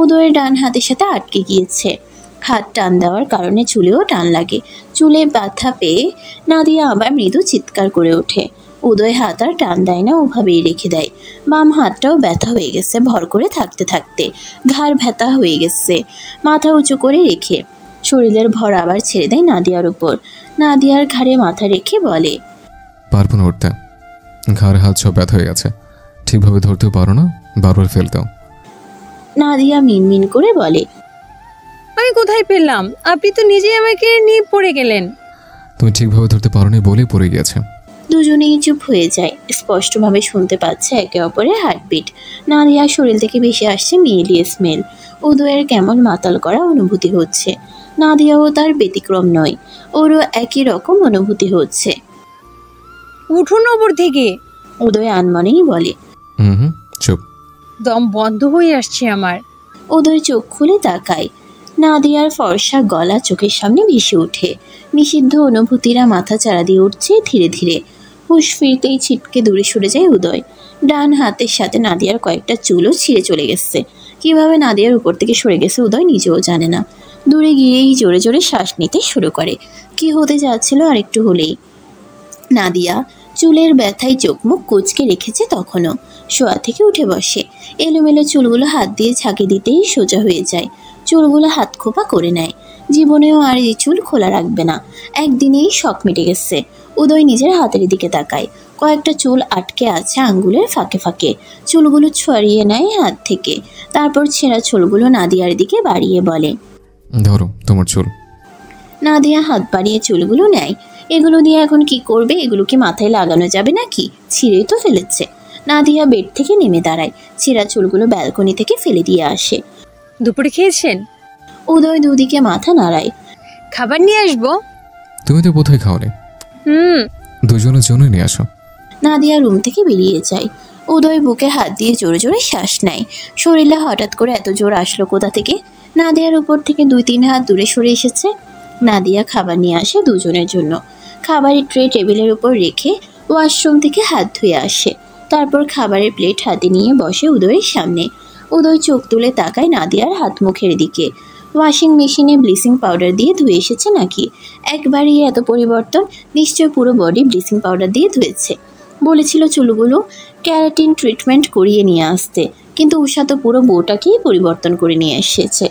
উদয়ের ডান হাতের সাথে আটকে গিয়েছে। হাত টান দেওয়ার কারণে চুলেও টান লাগে। চুলে ব্যথা পেয়ে নাদিয়া আবার মৃদু চিৎকার করে ওঠে। উদয় হাত আর টান দেয় না, ওভাবেই রেখে দেয়। বাম হাতটাও ব্যথা হয়ে গেছে ভর করে থাকতে থাকতে। ঘাড় ব্যথা হয়ে গেছে। মাথা উঁচু করে রেখে শরীরের ভর আবার ছেড়ে দেয় নাদিয়ার উপর। নাদিয়ার ঘাড়ে মাথা রেখে বলে, পারবো না উঠতে, ঘাড় হাত সব ব্যথা হয়ে গেছে, ঠিকভাবে ধরতেও পারো না, বারবার ফেল দাও। নাদিয়া মিনমিন করে বলে, আমি কোথায় পেলাম? আপনি তো নিজেই আমাকে নিয়ে পড়ে গেলেন। তুমি ঠিকভাবে ধরতে পারো নি বলেই পড়ে গিয়েছে। দুজনেই চুপ হয়ে যায়। স্পষ্টভাবে শুনতে পাচ্ছে একে অপরের হার্টবিট। নাদিয়ার শরীর থেকে ভেসে আসছে মেয়েলি স্মেল। উদয়ের কেমন মাতাল করা অনুভূতি হচ্ছে। নাদিয়াও তার ব্যতিক্রম নয়, ওরও একই রকম অনুভূতি হচ্ছে। উঠুন ওপর থেকে। উদয় আনমনেই বলে, হুম, চুপ। দম বন্ধ হয়ে আসছে আমার। উদয় চোখ খুলে তাকায়। নাদিয়ার ফর্সা গলা চোখের সামনে ভেসে ওঠে। নিষিদ্ধ অনুভূতিরা মাথা চারা দিয়ে উঠছে ধীরে ধীরে। হুঁশ ফিরতেই ছিটকে দূরে সরে যায় উদয়। ডান হাতের সাথে নাদিয়ার কয়েকটা চুলও ছিঁড়ে চলে গেছে। কিভাবে নাদিয়ার উপর থেকে সরে গেছে উদয় নিজেও জানে না। দূরে গিয়েই জোরে জোরে শ্বাস নিতে শুরু করে। কি হতে যাচ্ছিল আর একটু হলেই। নাদিয়া চুলের ব্যথায় চোখ মুখ কুঁচকে রেখেছে তখনও। শোয়া থেকে উঠে বসে। এলোমেলো চুলগুলো হাত দিয়ে ঝাঁকি দিতেই সোজা হয়ে যায়। চুলগুলো হাত খোপা করে নেয়। জীবনেও আর এই চুল খোলা রাখবে না। একদিনেই শখ মিটে গেছে। উদয় নিজের হাতের দিকে তাকায়। কয়েকটা চুল আটকে আছে আঙ্গুলের ফাঁকে ফাঁকে। চুলগুলো ছড়িয়ে নেয় হাত থেকে। তারপর ছেঁড়া চুলগুলো নাদিয়ার দিকে বাড়িয়ে বলে, ধরো তোমার চুল। নাদিয়া হাত বাড়িয়ে চুলগুলো নেয়। এগুলো দিয়ে এখন কি করবে? এগুলো কি মাথায় লাগানো যাবে নাকি? ছিঁড়েই তো ফেলেছে। নাদিয়া বেড থেকে নেমে দাঁড়ায়। ছেঁড়া চুলগুলো ব্যালকনি থেকে ফেলে দিয়ে আসে। দুপুরে খেয়েছেন? উদয় দুদিকে মাথা নাড়ায়। খাবার নিয়ে আসবো? তুমি তো কোথায় খাওনি? দুজনের জন্যই নিয়ে আসো। নাদিয়া রুম থেকে বেরিয়ে যায়। উদয় বুকে হাত দিয়ে জোরে জোরে শ্বাস নেয়। শরীরে হঠাৎ করে এত জোর আসলো কোথা থেকে? নাদিয়ার উপর থেকে 2-3 হাত দূরে সরে এসেছে। নাদিয়া খাবার নিয়ে আসে দুজনের জন্য। খাবারের ট্রে টেবিলের উপর রেখে ওয়াশরুম থেকে হাত ধুয়ে আসে। তারপর খাবারের প্লেট হাতে নিয়ে বসে উদয়ের সামনে। উদয় চোখ তুলে তাকায় নাদিয়ার হাত মুখের দিকে। ওয়াশিং মেশিনে ব্লিচিং পাউডার দিয়ে ধুয়ে এসেছে নাকি? একবারই এত পরিবর্তন? নিশ্চয় পুরো বডি ব্লিচিং পাউডার দিয়ে ধুয়েছে। বলেছিল চুলগুলো ক্যারাটিন ট্রিটমেন্ট করিয়ে নিয়ে আসতে, কিন্তু উষা তো পুরো বউটাকেই পরিবর্তন করে নিয়ে এসেছে।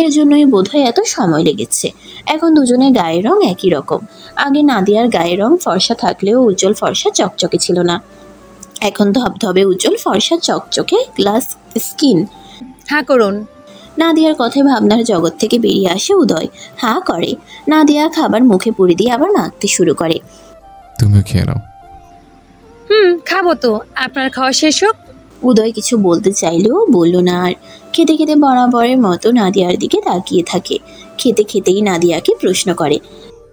এর জন্যই বোধহয় এত সময় লেগেছে। এখন দুজনের গায়ের রং একই রকম। আগে নাদিয়ার গায়ের রং ফর্সা থাকলেও উজ্জ্বল ফর্সা চকচকে ছিল না। এখন ধবধবে উজ্জ্বল ফর্সা চকচকে গ্লাস স্কিন। হ্যাঁ করুন। নাদিয়ার কথায় ভাবনার জগৎ থেকে বেরিয়ে আসে উদয়। হ্যাঁ করে। নাদিয়া খাবার মুখে পুরে দিয়ে আবার মাখতে শুরু করে। তুমিও খেয়ে নাও। খাবো তো, আপনার খাওয়া শেষ হোক। উদয় কিছু বলতে চাইলেও বলল না আর। খেতে খেতে বরাবরের মতো নাদিয়ার দিকে তাকিয়ে থাকে। খেতে খেতেই নাদিয়াকে প্রশ্ন করে,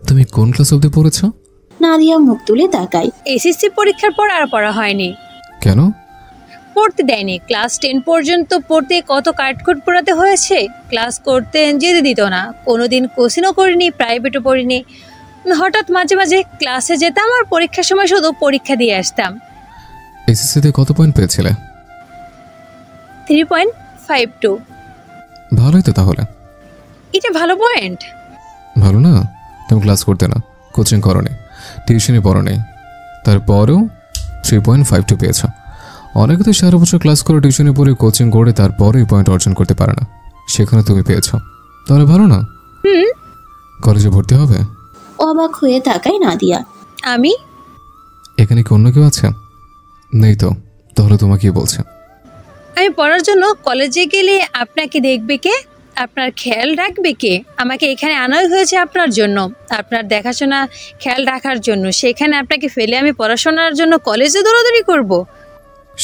তুমি কোন ক্লাস অবধি পড়েছো? নাদিয়া মুখ তুলে তাকায়। এসএসসি পরীক্ষার পর আর পড়া হয়নি। কেন? পড়তে দেয়নি। ক্লাস 10 পর্যন্ত পড়তে কত কাটকুট পড়াতে হয়েছে। ক্লাস করতে যেতে দিত না। কোনোদিন কোচিংও করিনি, প্রাইভেটও পড়িনি। হঠাৎ মাঝে মাঝে ক্লাসে যেতাম আর পরীক্ষার সময় শুধু পরীক্ষা দিয়ে আসতাম। এসএসসিতে কত পয়েন্ট পেয়েছিলে? 3.52। ভালোই তো তাহলে। এটা ভালো পয়েন্ট? ভালো না? তুমি ক্লাস করতে না, কোচিং করোনি, টিউশনি পড়োনি, তারপরেও 3.52 পেয়েছ। অনেকে তো 4 বছর ক্লাস করে টিউশনি পড়ে কোচিং করে তারপরেই পয়েন্ট অর্জন করতে পারে না। সেখানে তুমি পেয়েছ, তাহলে ভালো না? কলেজে ভর্তি হবে? অবাক হয়ে তাকায় নাদিয়া। আমি? এখানে কি অন্য কেউ আছে? নেই তো, তাহলে তোমাকে কি বলছে? আমি পড়ার জন্য কলেজে গেলে আপনাকে দেখবে কে? আপনার খেয়াল রাখবে কে? আমাকে এখানে আনাই হয়েছে আপনার জন্য, আপনার দেখাশোনা খেয়াল রাখার জন্য। সেখানে আপনাকে ফেলে আমি পড়াশোনার জন্য কলেজে দৌড়াদৌড়ি করব?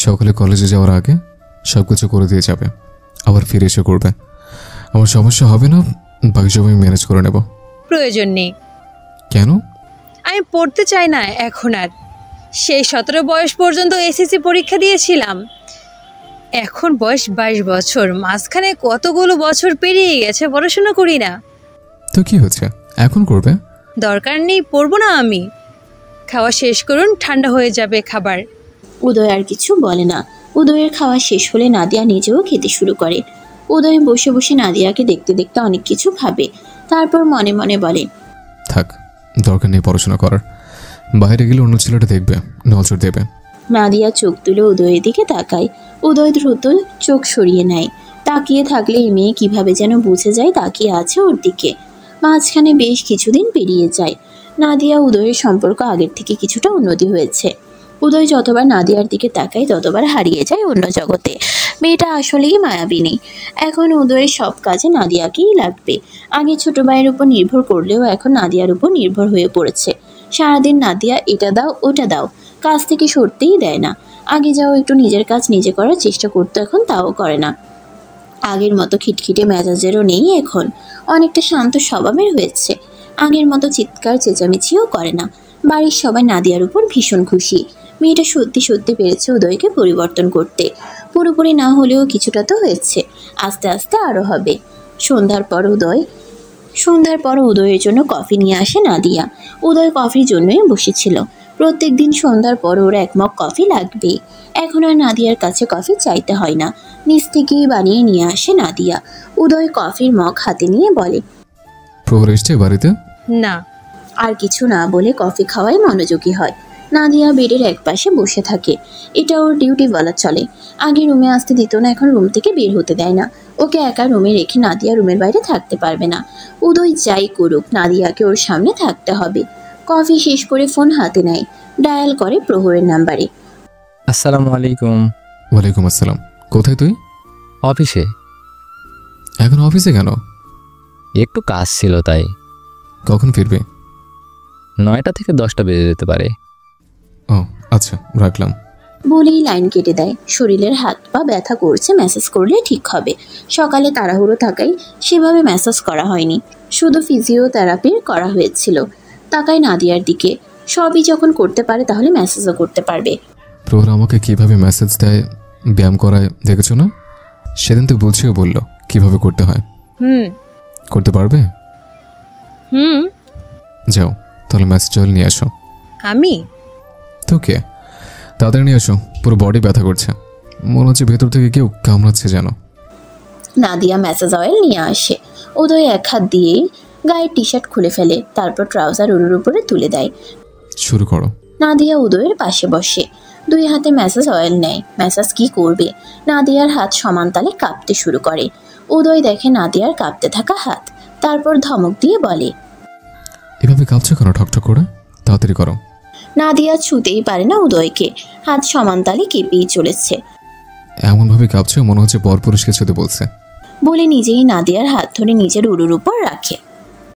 সকালে কলেজে যাওয়ার আগে সব কিছু করে দিয়ে যাবে, আবার ফিরে এসে করবে। আমার সমস্যা হবে না, বাকি সব আমি ম্যানেজ করে নেব। প্রয়োজন নেই। কেন? আমি পড়তে চাই না এখন আর। সেই 17 বয়স পর্যন্ত এসএসসি পরীক্ষা দিয়েছিলাম, এখন বয়স 22 বছর। মাঝখানে কতগুলো বছর পেরিয়ে গেছে, পড়াশোনা করি না। তো কি হচ্ছে, এখন করবে। দরকার নেই, পড়বো না আমি। খাওয়া শেষ করুন, ঠান্ডা হয়ে যাবে খাবার। উদয় আর কিছু বলে না। উদয়ের খাওয়া শেষ হলে নাদিয়া নিজেও খেতে শুরু করে। উদয় বসে বসে নাদিয়াকে দেখতে দেখতে অনেক কিছু ভাবে, তারপর মনে মনে বলে, থাক, দরকার নেই পড়াশোনা করার। বাইরে গেলে অন্য ছেলেটা দেখবে, নজর দেবে। নাদিয়া চোখ তুলে উদয়ের দিকে তাকায়। উদয় দ্রুত চোখ সরিয়ে নেয়। তাকিয়ে থাকলে এই মেয়ে কিভাবে যেন বুঝে যায় তাকিয়ে আছে ওর দিকে। মাঝখানে বেশ কিছুদিন পেরিয়ে যায়। নাদিয়া উদয়ের সম্পর্ক আগের থেকে কিছুটা উন্নতি হয়েছে। উদয় যতবার নাদিয়ার দিকে তাকায় ততবার হারিয়ে যায় অন্য জগতে। মেয়েটা আসলেই মায়াবিনী। এখন উদয়ের সব কাজে নাদিয়াকেই লাগবে। আগে ছোট ভাইয়ের উপর নির্ভর করলেও এখন নাদিয়ার উপর নির্ভর হয়ে পড়েছে। সারাদিন নাদিয়া এটা দাও ওটা দাও, কাজ থেকে সরতেই দেয় না। আগে যাও একটু নিজের কাজ নিজে করার চেষ্টা করতো, এখন তাও করে না। আগের মতো খিটখিটে মেজাজেরও নেই, এখন অনেকটা শান্ত স্বভাবের হয়েছে। আগের মতো চিৎকার চেঁচামেচিও করে না। বাড়ির সবাই নাদিয়ার উপর ভীষণ খুশি। মেয়েটা সত্যি সত্যি পেরেছে উদয়কে পরিবর্তন করতে। পুরোপুরি না হলেও কিছুটা তো হয়েছে, আস্তে আস্তে আরও হবে। সন্ধ্যার পর উদয়ের জন্য কফি নিয়ে আসে নাদিয়া। উদয় কফির জন্যই বসেছিল। প্রত্যেক দিন সন্ধ্যার পর ওর এক মগ কফি লাগবে। এখন আর নাদিয়ার কাছে কফি চাইতে হয় না, নিজ থেকেই বানিয়ে নিয়ে আসে নাদিয়া। উদয় কফির মগ হাতে নিয়ে বলে, প্রহর এসছে বাড়িতে? না। আর কিছু না বলে কফি খাওয়ায় মনোযোগী হয়। নাদিয়া বেডের একপাশে বসে থাকে। এটা ওর ডিউটি বলা চলে। আগে রুমে আসতে দিত না, এখন রুম থেকে বের হতে দেয় না। ওকে একা রুমে রেখে নাদিয়া রুমের বাইরে থাকতে পারবে না। উদয় যাই করুক, নাদিয়াকে ওর সামনে থাকতে হবে। কফি শেষ করে ফোন হাতে নেয়, ডায়াল করে প্রহরের নাম্বারে। আসসালামু আলাইকুম। ওয়ালাইকুম আসসালাম। কোথায় তুই? অফিসে। এখন অফিসে কেন? একটু কাজ ছিল তাই। কখন ফিরবে? 9টা থেকে 10টা বেজে যেতে পারে। ও আচ্ছা, রাখলাম। বলেই লাইন কেটে দেয়। শরীরের হাত পা ব্যথা করছে, মেসেজ করলে ঠিক হবে। সকালে তাড়াহুড়ো থাকায় সেভাবে মেসেজ করা হয়নি, শুধু ফিজিওথেরাপির করা হয়েছিল। তাকায় নাদিয়ার দিকে। সবই যখন করতে পারে তাহলে মেসেজও করতে পারবে। প্রহর আমাকে কিভাবে মেসেজ দেয়, ব্যায়াম করায়, দেখেছো না? সেদিন তো বলছিও, বললো কিভাবে করতে হয়। করতে পারবে? যাও তাহলে মেসেজ চল নিয়ে আসো। আমি? তো কে? তাড়াতাড়ি নিয়ে আসো, পুরো বডি ব্যথা করছে, মনে হচ্ছে ভেতর থেকে কেউ কামড়াচ্ছে যেন। নাদিয়া মেসেজ অয়েল নিয়ে আসে। উদয় এক হাত দিয়ে গায়ের টি শার্ট খুলে ফেলে, তারপর ট্রাউজার উড়ুর উপরে তুলে দেয়। শুরু করো। নাদিয়া উদয়ের পাশে বসে, দুই হাতে মেসেজ অয়েল নেয়। মেসেজ কি করবে? নাদিয়ার হাত সমান তালে কাঁপতে শুরু করে। উদয় দেখে নাদিয়ার কাঁপতে থাকা হাত, তারপর ধমক দিয়ে বলে, এভাবে কাঁপছো কেন ঠকঠক করে? তাড়াতাড়ি করো। নাদিয়া ছুতেই পারে না উদয়কে, হাত সমান তালে কেঁপেই চলেছে। এমনভাবে কাঁপছো মনে হচ্ছে পরপুরুষকে ছুতে বলছে। বলে নিজেই নাদিয়ার হাত ধরে নিজের উরুর উপর রাখে।